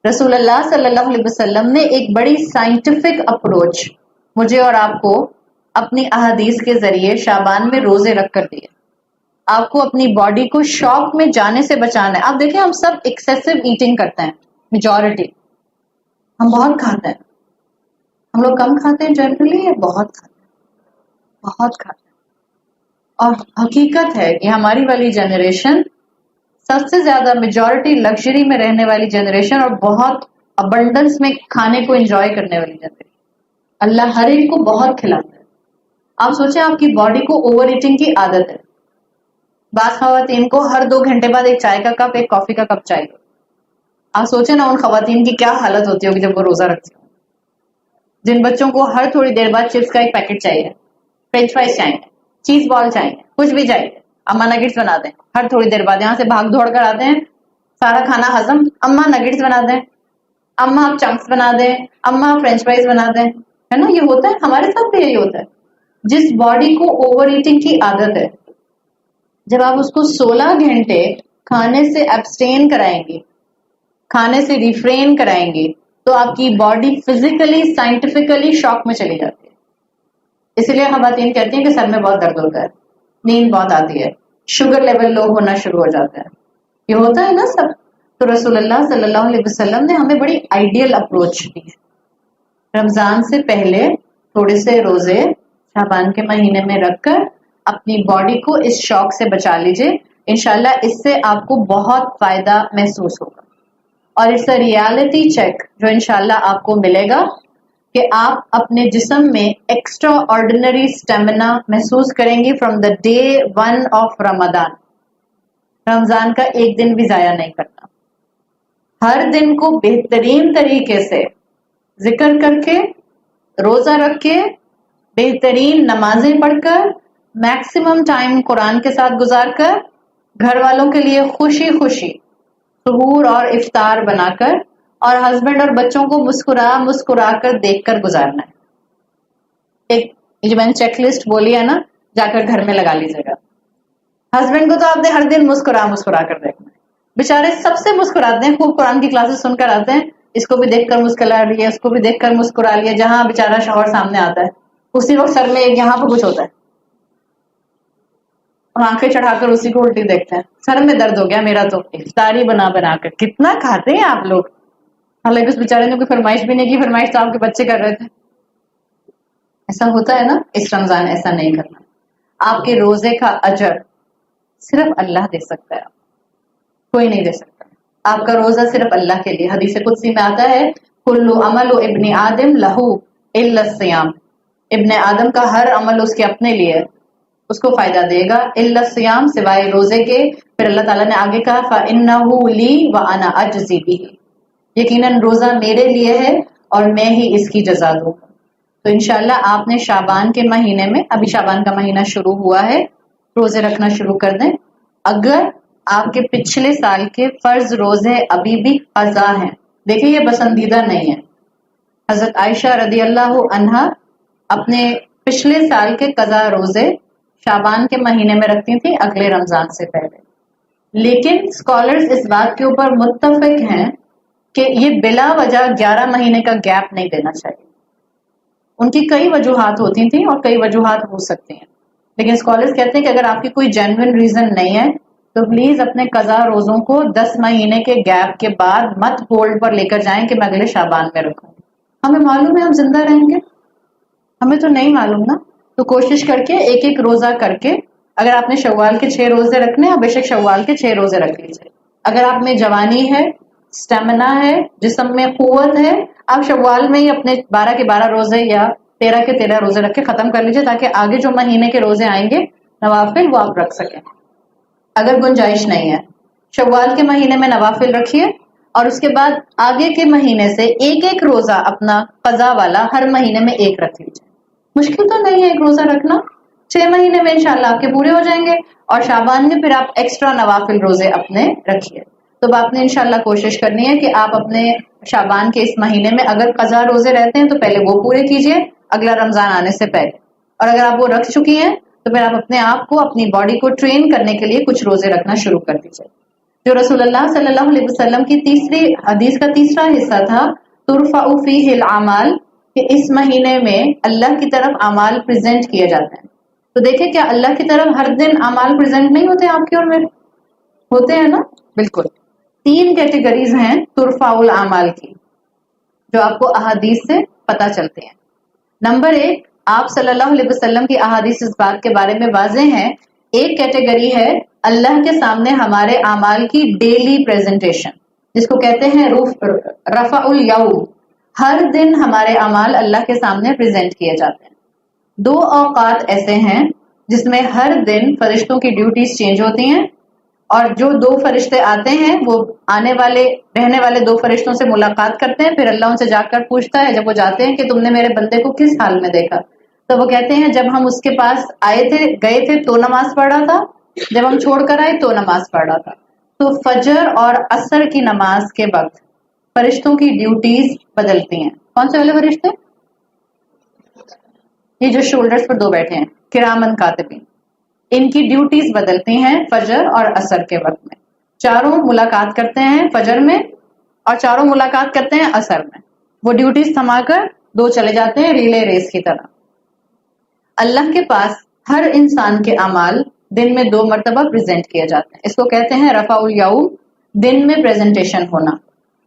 رسول اللہ صلی اللہ علیہ وسلم نے ایک بڑی سائنٹیفک اپروچ مجھے اور آپ کو اپنی احادیث کے ذریعے شعبان میں روزے رکھ کر دیے. آپ کو اپنی باڈی کو شوق میں جانے سے بچانا ہے. آپ دیکھیں ہم سب ایکسیسو ایٹنگ کرتے ہیں، میجورٹی ہم بہت کھاتے ہیں. ہم لوگ کم کھاتے ہیں جنرلی یا بہت کھاتے ہیں؟ بہت کھاتے ہیں. اور حقیقت ہے کہ ہماری والی جنریشن سب سے زیادہ میجورٹی لگژری میں رہنے والی جنریشن اور بہت ابنڈنس میں کھانے کو انجوائے کرنے والی جنریشن. اللہ ہر ایک کو بہت کھلاتا ہے. آپ سوچیں آپ کی باڈی کو اوور ایٹنگ کی عادت ہے. بعض خواتین کو ہر 2 گھنٹے بعد ایک چائے کا کپ، ایک کافی کا کپ چاہیے. آپ سوچیں نا ان خواتین کی کیا حالت ہوتی ہوگی جب وہ روزہ رکھتی ہوں. جن بچوں کو ہر تھوڑی دیر بعد چپس کا ایک پیکٹ چاہیے، فرینچ فرائز چاہیے، چیز بال چاہیے، کچھ بھی چاہیے. اما نگیٹس بنا دیں ہر تھوڑی دیر بعد، یہاں سے بھاگ دوڑ کر آتے ہیں سارا کھانا ہضم، اما نگیٹس بنا دیں، اما آپ چنکس بنا دیں، اما فرینچ فرائز بنا دیں. ہے نا، یہ ہوتا ہے ہمارے ساتھ بھی. یہی ہوتا ہے جس باڈی کو اوور ایٹنگ کی عادت ہے. جب آپ اس کو 16 گھنٹے کھانے سے ایبسٹین کرائیں گی، کھانے سے ریفرین کرائیں گی تو آپ کی باڈی فزیکلی سائنٹیفکلی شاک میں چلی جاتی ہے. اسی لیے خواتین کہتی ہیں کہ سر میں بہت درد ہوتا ہے، نیند بہت آتی ہے، شوگر لیول لو ہونا شروع ہو جاتا ہے. یہ ہوتا ہے نا سب. تو رسول اللہ صلی اللہ علیہ وسلم نے ہمیں بڑی آئیڈیل اپروچ دی ہے. رمضان سے پہلے تھوڑے سے روزے شعبان کے مہینے میں رکھ کر اپنی باڈی کو اس شوق سے بچا لیجئے. انشاءاللہ اس سے آپ کو بہت فائدہ محسوس ہوگا اور اٹس اے ریالٹی چیک جو انشاءاللہ آپ کو ملے گا. کہ آپ اپنے جسم میں ایکسٹرا آرڈینری اسٹیمنا محسوس کریں گی فرام دا ڈے 1 آف رمضان. رمضان کا ایک دن بھی ضائع نہیں کرنا. ہر دن کو بہترین طریقے سے ذکر کر کے، روزہ رکھ کے، بہترین نمازیں پڑھ کر، میکسیمم ٹائم قرآن کے ساتھ گزار کر، گھر والوں کے لیے خوشی خوشی سحور اور افطار بنا کر، اور ہسبینڈ اور بچوں کو مسکرا کر دیکھ کر گزارنا ہے. ایک جو میں نے چیک لسٹ بولی ہے نا، جا کر گھر میں لگا لیجیے گا. ہسبینڈ کو تو آپ نے ہر دن مسکرا کر دیکھنا ہے. بےچارے سب سے مسکراتے ہیں، خوب قرآن کی کلاسز سن کر آتے ہیں، اس کو بھی دیکھ کر مسکرا لیا، اس کو بھی دیکھ کر مسکرا لیا. جہاں بےچارا شوہر سامنے آتا ہے اسی وقت سر میں ایک یہاں پہ کچھ ہوتا ہے اور آنکھیں چڑھا کر اسی کو الٹی دیکھتے ہیں. سر میں درد ہو گیا میرا تو. افطاری بنا کر کتنا کھاتے ہیں آپ لوگ. حالانکہ اس بیچارے نے کوئی فرمائش بھی نہیں کی، فرمائش تو آپ کے بچے کر رہے تھے. ایسا ہوتا ہے نا. اس رمضان ایسا نہیں کرنا. آپ کے روزے کا اجر صرف اللہ دے سکتا ہے، کوئی نہیں دے سکتا. آپ کا روزہ صرف اللہ کے لیے. حدیث قدسی میں آتا ہے کل عمل ابن آدم لہو الا الصیام. ابن آدم کا ہر عمل اس کے اپنے لیے، اس کو فائدہ دے گا، الا الصیام سوائے روزے کے. پھر اللہ تعالیٰ نے آگے کہا فإنہ لی وأنا أجزی بہ. یقیناً روزہ میرے لیے ہے اور میں ہی اس کی جزا دوں گا. تو انشاءاللہ آپ نے شعبان کے مہینے میں، ابھی شعبان کا مہینہ شروع ہوا ہے، روزے رکھنا شروع کر دیں. اگر آپ کے پچھلے سال کے فرض روزے ابھی بھی قضا ہیں، دیکھیں یہ پسندیدہ نہیں ہے. حضرت عائشہ رضی اللہ عنہا اپنے پچھلے سال کے قضا روزے شعبان کے مہینے میں رکھتی تھیں اگلے رمضان سے پہلے. لیکن اسکالرز اس بات کے اوپر متفق ہیں کہ یہ بلا وجہ 11 مہینے کا گیپ نہیں دینا چاہیے. ان کی کئی وجوہات ہوتی تھیں اور کئی وجوہات ہو سکتی ہیں، لیکن اسکالرز کہتے ہیں کہ اگر آپ کی کوئی جینوئن ریزن نہیں ہے تو پلیز اپنے قضا روزوں کو 10 مہینے کے گیپ کے بعد مت ہولڈ پر لے کر جائیں کہ میں اگلے شعبان میں رکھوں. ہمیں معلوم ہے ہم زندہ رہیں گے، ہمیں تو نہیں معلوم نا. تو کوشش کر کے ایک ایک روزہ کر کے، اگر آپ نے شوال کے 6 روزے رکھنے ہیں بے شک شوال کے 6 روزے رکھ لیجیے. اگر آپ میں جوانی ہے، اسٹیمنا ہے، جسم میں قوت ہے، آپ شوال میں ہی اپنے 12 کے 12 روزے یا 13 کے 13 روزے رکھ کے ختم کر لیجیے، تاکہ آگے جو مہینے کے روزے آئیں گے نوافل وہ آپ رکھ سکیں. اگر گنجائش نہیں ہے شوال کے مہینے میں نوافل رکھیے، اور اس کے بعد آگے کے مہینے سے ایک ایک روزہ اپنا قضا والا ہر مہینے میں ایک رکھ لیجیے. مشکل تو نہیں ہے ایک روزہ رکھنا. 6 مہینے میں انشاءاللہ آپ کے پورے ہو جائیں گے، اور شعبان میں پھر آپ ایکسٹرا نوافل روزے اپنے رکھیے. تو آپ نے انشاءاللہ کوشش کرنی ہے کہ آپ اپنے شعبان کے اس مہینے میں اگر قضا روزے رہتے ہیں تو پہلے وہ پورے کیجیے اگلا رمضان آنے سے پہلے، اور اگر آپ وہ رکھ چکی ہیں تو پھر آپ اپنے آپ کو، اپنی باڈی کو ٹرین کرنے کے لیے کچھ روزے رکھنا شروع کر دیجیے. جو رسول اللہ صلی اللہ علیہ وسلم کی تیسری حدیث کا تیسرا حصہ تھا ترفع فیہ الاعمال، کہ اس مہینے میں اللہ کی طرف اعمال پریزنٹ کیے جاتے ہیں. تو دیکھیں کیا اللہ کی طرف ہر دن اعمال پریزنٹ نہیں ہوتے آپ کے اور میرے؟ ہوتے ہیں نا. بالکل. 3 کیٹیگریز ہیں ترفع الاعمال کی جو آپ کو احادیث سے پتہ چلتے ہیں. نمبر 1، آپ صلی اللہ علیہ وسلم کی احادیث اس بات کے بارے میں واضح ہیں. ایک کیٹیگری ہے اللہ کے سامنے ہمارے اعمال کی ڈیلی پریزنٹیشن، جس کو کہتے ہیں رفع الیوم. ہر دن ہمارے اعمال اللہ کے سامنے پریزنٹ کیے جاتے ہیں. 2 اوقات ایسے ہیں جس میں ہر دن فرشتوں کی ڈیوٹیز چینج ہوتی ہیں، اور جو 2 فرشتے آتے ہیں وہ آنے والے رہنے والے 2 فرشتوں سے ملاقات کرتے ہیں. پھر اللہ ان سے جا کر پوچھتا ہے جب وہ جاتے ہیں کہ تم نے میرے بندے کو کس حال میں دیکھا؟ تو وہ کہتے ہیں جب ہم اس کے پاس گئے تھے تو نماز پڑھ رہا تھا، جب ہم چھوڑ کر آئے تو نماز پڑھ رہا تھا. تو فجر اور عصر کی نماز کے وقت فرشتوں کی ڈیوٹیز بدلتی ہیں. کون سے والے فرشتے؟ یہ جو شولڈرز پر 2 بیٹھے ہیں، کرامن کاتبین. ان کی ڈیوٹیز بدلتی ہیں فجر اور عصر کے وقت میں. چاروں ملاقات کرتے ہیں فجر میں اور چاروں ملاقات کرتے ہیں عصر میں. وہ ڈیوٹیز تھما کر 2 چلے جاتے ہیں ریلے ریس کی طرح. اللہ کے پاس ہر انسان کے اعمال دن میں 2 مرتبہ پریزنٹ کیے جاتے ہیں. اس کو کہتے ہیں رفع الیوم، دن میں پریزنٹیشن ہونا.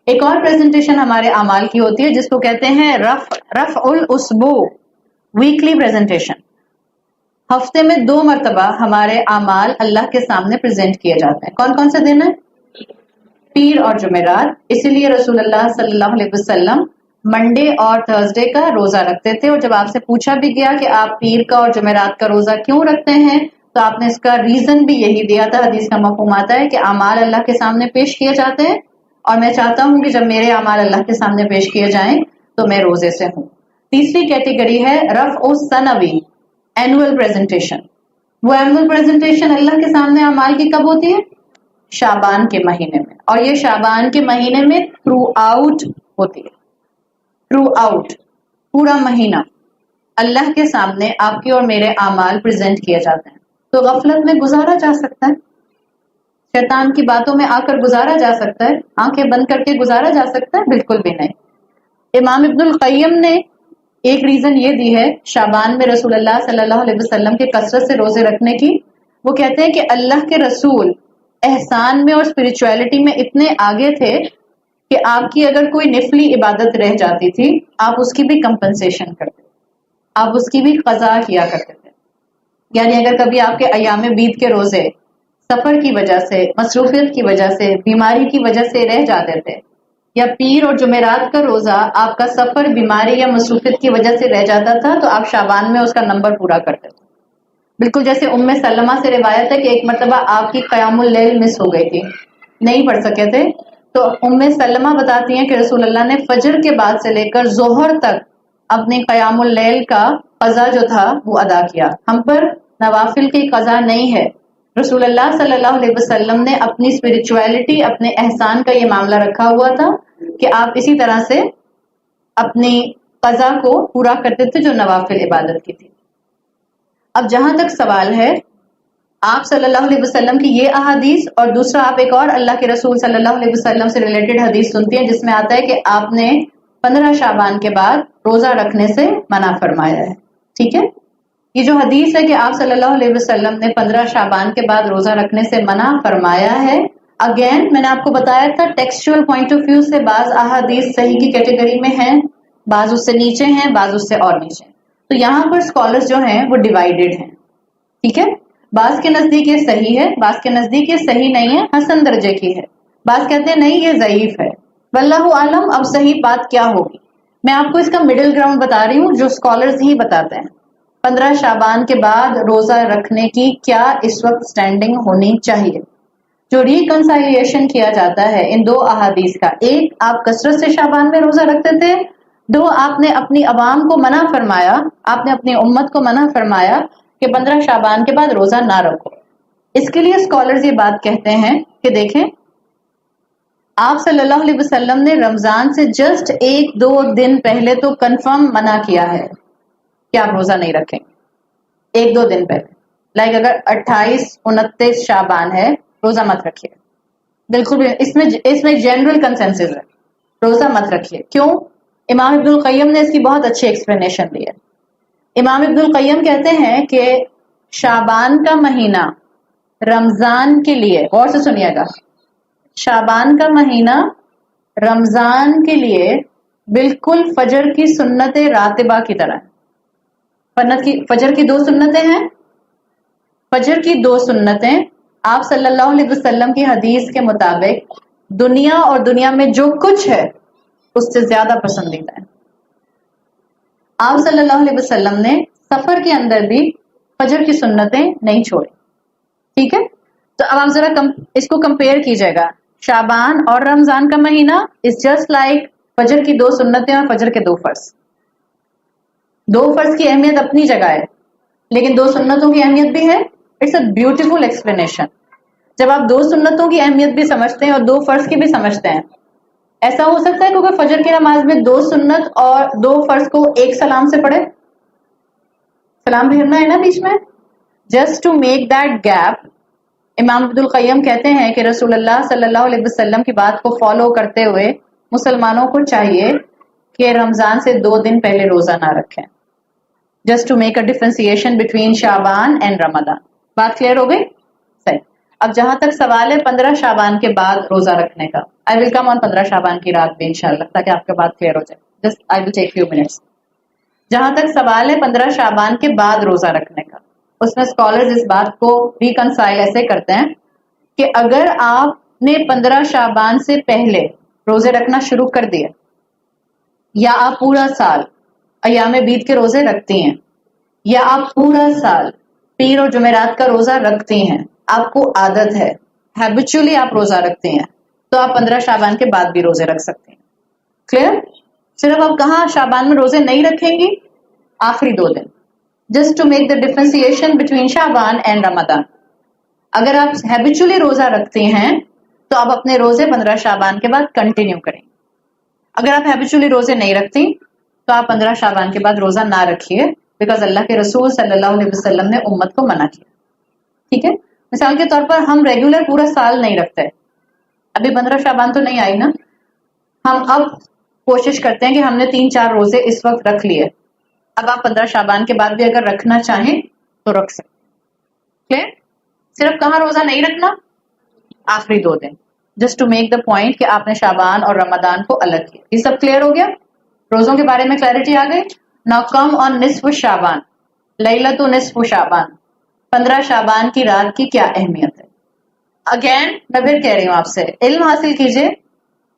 ایک اور پریزنٹیشن ہمارے اعمال کی ہوتی ہے جس کو کہتے ہیں رفع الاسبوع، ویکلی پریزنٹیشن. ہفتے میں 2 مرتبہ ہمارے اعمال اللہ کے سامنے پریزنٹ کیے جاتے ہیں. کون کون سے دن ہیں؟ پیر اور جمعرات. اسی لیے رسول اللہ صلی اللہ علیہ وسلم منڈے اور تھرسڈے کا روزہ رکھتے تھے، اور جب آپ سے پوچھا بھی گیا کہ آپ پیر کا اور جمعرات کا روزہ کیوں رکھتے ہیں تو آپ نے اس کا ریزن بھی یہی دیا تھا، حدیث کا مفہوم آتا ہے کہ اعمال اللہ کے سامنے پیش کیے جاتے ہیں، اور میں چاہتا ہوں کہ جب میرے اعمال اللہ کے سامنے پیش کیے جائیں تو میں روزے سے ہوں۔ تیسری کیٹیگری ہے رفع السنوی، اینول پریزنٹیشن۔ وہ اینول پریزنٹیشن اللہ کے سامنے اعمال کی کب ہوتی ہے؟ شعبان کے مہینے میں، اور یہ شعبان کے مہینے میں تھرو آؤٹ ہوتی ہے، تھرو آؤٹ پورا مہینہ اللہ کے سامنے آپ کے اور میرے اعمال پریزنٹ کیے جاتے ہیں۔ تو غفلت میں گزارا جا سکتا ہے، شیطان کی باتوں میں آ کر گزارا جا سکتا ہے، آنکھیں بند کر کے گزارا جا سکتا ہے؟ بالکل بھی نہیں۔ امام ابن القیم نے ایک ریزن یہ دی ہے شعبان میں رسول اللہ صلی اللہ علیہ وسلم کے کثرت سے روزے رکھنے کی، وہ کہتے ہیں کہ اللہ کے رسول احسان میں اور اسپرچویلٹی میں اتنے آگے تھے کہ آپ کی اگر کوئی نفلی عبادت رہ جاتی تھی آپ اس کی بھی کمپنسیشن کرتے، آپ اس کی بھی قضا کیا کرتے تھے۔ یعنی اگر کبھی آپ کے ایام بیت کے روزے سفر کی وجہ سے، مصروفیت کی وجہ سے، بیماری کی وجہ سے رہ جاتے تھے، یا پیر اور جمعرات کا روزہ آپ کا سفر، بیماری یا مصروفیت کی وجہ سے رہ جاتا تھا تو آپ شعبان میں اس کا نمبر پورا کرتے تھے۔ بالکل جیسے ام سلمہ سے روایت ہے کہ ایک مرتبہ آپ کی قیام اللیل مس ہو گئی تھی، نہیں پڑھ سکے تھے، تو ام سلمہ بتاتی ہیں کہ رسول اللہ نے فجر کے بعد سے لے کر ظہر تک اپنے قیام اللیل کا قضا جو تھا وہ ادا کیا۔ ہم پر نوافل کی قضا نہیں ہے، رسول اللہ صلی اللہ علیہ وسلم نے اپنی اسپرچویلٹی، اپنے احسان کا یہ معاملہ رکھا ہوا تھا کہ آپ اسی طرح سے اپنی قضا کو پورا کرتے تھے جو نوافل عبادت کی تھی۔ اب جہاں تک سوال ہے آپ صلی اللہ علیہ وسلم کی یہ احادیث، اور دوسرا آپ ایک اور اللہ کے رسول صلی اللہ علیہ وسلم سے ریلیٹڈ حدیث سنتی ہیں جس میں آتا ہے کہ آپ نے 15 شعبان کے بعد روزہ رکھنے سے منع فرمایا ہے، ٹھیک ہے؟ یہ جو حدیث ہے کہ آپ صلی اللہ علیہ وسلم نے 15 شعبان کے بعد روزہ رکھنے سے منع فرمایا ہے، اگین میں نے آپ کو بتایا تھا ٹیکسچوئل پوائنٹ آف ویو سے بعض احادیث صحیح کی کیٹیگری میں ہیں، بعض اس سے نیچے ہیں، بعض اس سے اور نیچے ہیں۔ تو یہاں پر اسکالرز جو ہیں وہ ڈیوائیڈڈ ہیں، ٹھیک ہے؟ بعض کے نزدیک یہ صحیح ہے، بعض کے نزدیک یہ صحیح نہیں ہے، حسن درجے کی ہے، بعض کہتے ہیں نہیں یہ ضعیف ہے۔ واللہ عالم اب صحیح بات کیا ہوگی، میں آپ کو اس کا مڈل گراؤنڈ بتا رہی ہوں جو اسکالرز ہی بتاتے ہیں۔ 15 شعبان کے بعد روزہ رکھنے کی کیا اس وقت سٹینڈنگ ہونی چاہیے؟ جو ریکنسائلیشن کیا جاتا ہے ان دو احادیث کا، ایک آپ کثرت سے شعبان میں روزہ رکھتے تھے، دو آپ نے اپنی عوام کو منع فرمایا، آپ نے اپنی امت کو منع فرمایا کہ 15 شعبان کے بعد روزہ نہ رکھو۔ اس کے لیے اسکالرز یہ بات کہتے ہیں کہ دیکھیں آپ صلی اللہ علیہ وسلم نے رمضان سے جسٹ 1-2 دن پہلے تو کنفرم منع کیا ہے کہ آپ روزہ نہیں رکھیں، 1-2 دن پہلے، لائک اگر 28-29 شعبان ہے روزہ مت رکھیے، بالکل بھی اس میں جنرل کنسنسس ہے، روزہ مت رکھیے۔ کیوں؟ امام ابن القیم نے اس کی بہت اچھی ایکسپلینیشن دی ہے۔ امام ابن القیم کہتے ہیں کہ شعبان کا مہینہ رمضان کے لیے، غور سے سنیے گا، شعبان کا مہینہ رمضان کے لیے بالکل فجر کی سنت راتبہ کی طرح ہے۔ فجر کی 2 سنتیں ہیں، فجر کی 2 سنتیں آپ صلی اللہ علیہ وسلم کی حدیث کے مطابق دنیا اور دنیا میں جو کچھ ہے اس سے زیادہ پسندیدہ ہے۔ آپ صلی اللہ علیہ وسلم نے سفر کے اندر بھی فجر کی سنتیں نہیں چھوڑی، ٹھیک ہے؟ تو اب آپ ذرا اس کو کمپیئر کیجئے گا، شعبان اور رمضان کا مہینہ از جسٹ لائک فجر کی 2 سنتیں اور فجر کے 2 فرض۔ 2 فرض کی اہمیت اپنی جگہ ہے لیکن 2 سنتوں کی اہمیت بھی ہے۔ It's a beautiful explanation. جب آپ 2 سنتوں کی اہمیت بھی سمجھتے ہیں اور 2 فرض کی بھی سمجھتے ہیں، ایسا ہو سکتا ہے کیونکہ فجر کی نماز میں 2 سنت اور 2 فرض کو ایک سلام سے پڑھے، سلام پھیرنا ہے نا بیچ میں، just to make that gap. امام ابن القیم کہتے ہیں کہ رسول اللہ صلی اللہ علیہ وسلم کی بات کو فالو کرتے ہوئے مسلمانوں کو چاہیے کہ رمضان سے 2 دن پہلے روزہ نہ رکھیں، just to make a differentiation between Shaban and Ramzan. بات کلیئر ہو گئی؟ صحیح۔ اب جہاں تک سوال ہے 15 شعبان کے بعد روزہ رکھنے کا، I will come on 15 شعبان کی رات بھی انشاءاللہ تاکہ آپ کا بات کلیئر ہو جائے، just I will take few minutes۔ جہاں تک سوال ہے 15 شعبان کے بعد روزہ رکھنے کا، اس میں اسکالرز اس بات کو ریکنسائل ایسے کرتے ہیں کہ اگر آپ نے 15 شعبان سے پہلے روزے رکھنا شروع کر دیے یا آپ پورا سال ایام بیت کے روزے رکھتی ہیں، یا آپ پورا سال پیر اور جمعرات کا روزہ رکھتی ہیں، آپ کو عادت ہے، ہیبیچولی آپ روزہ رکھتے ہیں، تو آپ 15 شعبان کے بعد بھی روزے رکھ سکتے ہیں. کلیئر؟ صرف آپ کہاں شعبان میں روزے نہیں رکھیں گی؟ آخری 2 دن. Just to make the differentiation between Shaban and Ramzan. اگر آپ ہیبیچولی روزہ رکھتے ہیں تو آپ اپنے روزے 15 شعبان کے بعد کنٹینیو کریں. اگر آپ ہیبیچولی روزے نہیں رکھتی تو آپ 15 شعبان کے بعد روزہ نہ رکھیے، بیکاز اللہ کے رسول صلی اللہ علیہ وسلم نے امت کو منع کیا. ٹھیک ہے؟ مثال کے طور پر ہم ریگولر پورا سال نہیں رکھتے، ابھی 15 شعبان تو نہیں آئی نا، ہم اب کوشش کرتے ہیں کہ ہم نے 3-4 روزے اس وقت رکھ لیے، اب آپ 15 شعبان کے بعد بھی اگر رکھنا چاہیں تو رکھ سکتے ہیں. صرف کہاں روزہ نہیں رکھنا؟ آخری 2 دن. Just to make the point کہ آپ نے شعبان اور رمضان کو الگ کیا. یہ سب کلیئر ہو گیا؟ روزوں کے بارے میں کلیئرٹی آ گئی. ناؤ کم آن نصف شعبان، لیلۃ نصف شعبان، 15 شعبان کی رات کی کیا اہمیت ہے. اگین میں پھر کہہ رہی ہوں آپ سے علم حاصل کیجئے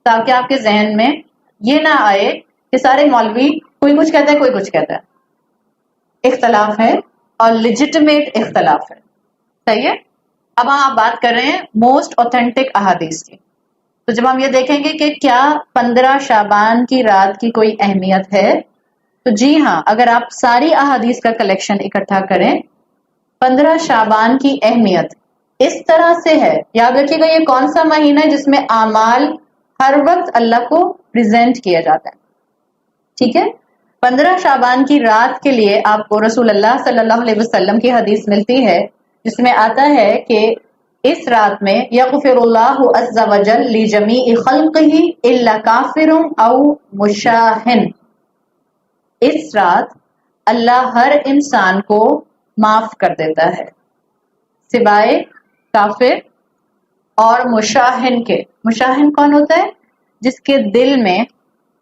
تاکہ آپ کے ذہن میں یہ نہ آئے کہ سارے مولوی کوئی کچھ کہتا ہے کوئی کچھ کہتا ہے. اختلاف ہے اور لیجٹمیٹ اختلاف ہے. صحیح ہے؟ اب آپ بات کر رہے ہیں موسٹ اوتھینٹک احادیث کی. تو جب ہم یہ دیکھیں گے کہ کیا 15 شعبان کی رات کی کوئی اہمیت ہے، تو جی ہاں، اگر آپ ساری احادیث کا کلیکشن اکٹھا کریں 15 شعبان کی اہمیت اس طرح سے ہے. یاد رکھیے گا یہ کون سا مہینہ ہے جس میں اعمال ہر وقت اللہ کو پریزنٹ کیا جاتا ہے. ٹھیک ہے؟ 15 شعبان کی رات کے لیے آپ کو رسول اللہ صلی اللہ علیہ وسلم کی حدیث ملتی ہے جس میں آتا ہے کہ اس رات میں یغفر اللہ عز وجل لجمیع خلقہ الا کافر او مشاہن. اس رات اللہ ہر انسان کو معاف کر دیتا ہے سوائے کافر اور مشاہن کے. مشاہن کون ہوتا ہے؟ جس کے دل میں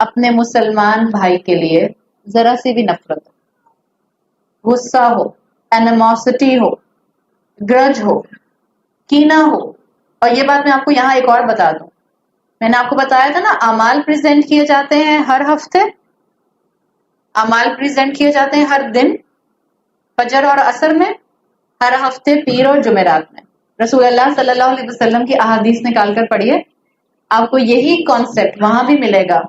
اپنے مسلمان بھائی کے لیے ذرا سی بھی نفرت ہو، غصہ ہو، اینیموسٹی ہو، گرج ہو، کینہ ہو. اور یہ بات میں آپ کو یہاں ایک اور بتا دوں، میں نے آپ کو بتایا تھا نا اعمال پریزنٹ کیے جاتے ہیں ہر ہفتے، اعمال پریزنٹ کیے جاتے ہیں ہر دن، فجر اور عصر میں، ہر ہفتے پیر اور جمعرات میں. رسول اللہ صلی اللہ علیہ وسلم کی احادیث نکال کر پڑھیے، آپ کو یہی کانسیپٹ وہاں بھی ملے گا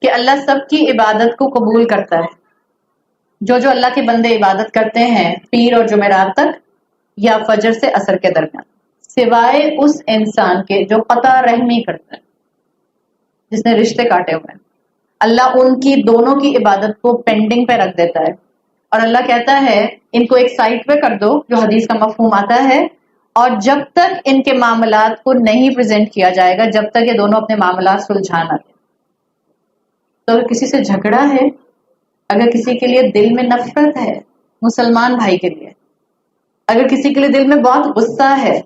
کہ اللہ سب کی عبادت کو قبول کرتا ہے. جو جو اللہ کے بندے عبادت کرتے ہیں پیر اور جمعرات تک یا فجر سے عصر کے درمیان، سوائے اس انسان کے جو قطع رحمی کرتا ہے، جس نے رشتے کاٹے ہوئے ہیں. اللہ ان کی دونوں کی عبادت کو پینڈنگ پہ رکھ دیتا ہے اور اللہ کہتا ہے ان کو ایک سائٹ پہ کر دو، جو حدیث کا مفہوم آتا ہے، اور جب تک ان کے معاملات کو نہیں پریزنٹ کیا جائے گا، جب تک یہ دونوں اپنے معاملات سلجھا نہ دیں. تو اگر کسی سے جھگڑا ہے، اگر کسی کے لیے دل میں نفرت ہے مسلمان بھائی کے لیے، اگر کسی کے لیے دل میں بہت غصہ ہے،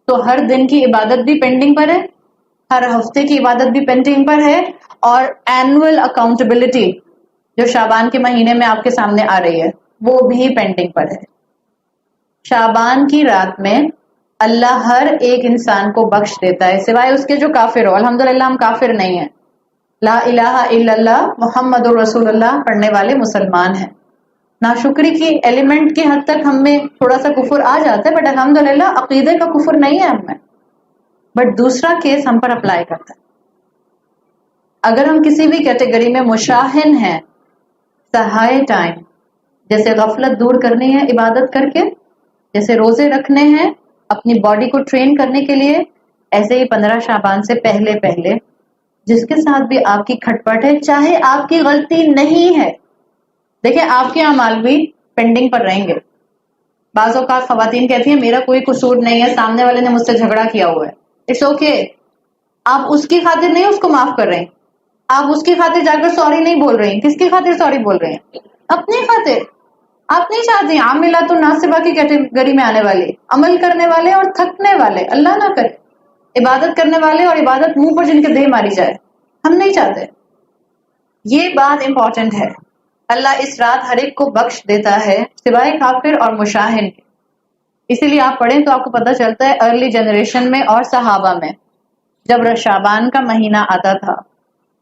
تو ہر دن کی عبادت بھی پینڈنگ پر ہے، ہر ہفتے کی عبادت بھی پینڈنگ پر ہے، اور اینول اکاؤنٹیبلٹی جو شعبان کے مہینے میں آپ کے سامنے آ رہی ہے وہ بھی پینڈنگ پر ہے. شعبان کی رات میں اللہ ہر ایک انسان کو بخش دیتا ہے سوائے اس کے جو کافر ہو. الحمدللہ ہم کافر نہیں ہیں، لا الہ الا اللہ محمد رسول اللہ پڑھنے والے مسلمان ہیں. ناشکری کی ایلیمنٹ کی حد تک ہم میں تھوڑا سا کفر آ جاتا ہے، بٹ الحمدللہ عقیدے کا کفر نہیں ہے ہم میں. بٹ دوسرا کیس ہم پر اپلائی کرتا ہے. اگر ہم کسی بھی کیٹیگری میں مشاہن ہیں، سہائے ٹائم، جیسے غفلت دور کرنی ہے عبادت کر کے، جیسے روزے رکھنے ہیں اپنی باڈی کو ٹرین کرنے کے لیے، ایسے ہی 15 شعبان سے پہلے پہلے جس کے ساتھ بھی آپ کی کھٹپٹ ہے، چاہے آپ کی غلطی نہیں ہے، دیکھیں آپ کے اعمال بھی پینڈنگ پر رہیں گے. بعض اوقات خواتین کہتی ہیں میرا کوئی قصور نہیں ہے، سامنے والے نے مجھ سے جھگڑا کیا ہوا ہے. It's okay. آپ اس کی خاطر نہیں اس کو معاف کر رہے ہیں، آپ اس کی خاطر جا کر سوری نہیں بول رہے ہیں. کس کی خاطر سوری بول رہے ہیں؟ اپنی خاطر. آپ نہیں چاہتے عاملات الناصبہ کی کیٹیگری میں آنے والے، عمل کرنے والے اور تھکنے والے، اللہ نہ کرے عبادت کرنے والے اور عبادت منہ پر جن کے دہ ماری جائے، ہم نہیں چاہتے. یہ بات امپورٹنٹ ہے. اللہ اس رات ہر ایک کو بخش دیتا ہے سوائے کافر اور مشاہن کے. اسی لیے آپ پڑھیں تو آپ کو پتہ چلتا ہے ارلی جنریشن میں اور صحابہ میں جب شعبان کا مہینہ آتا تھا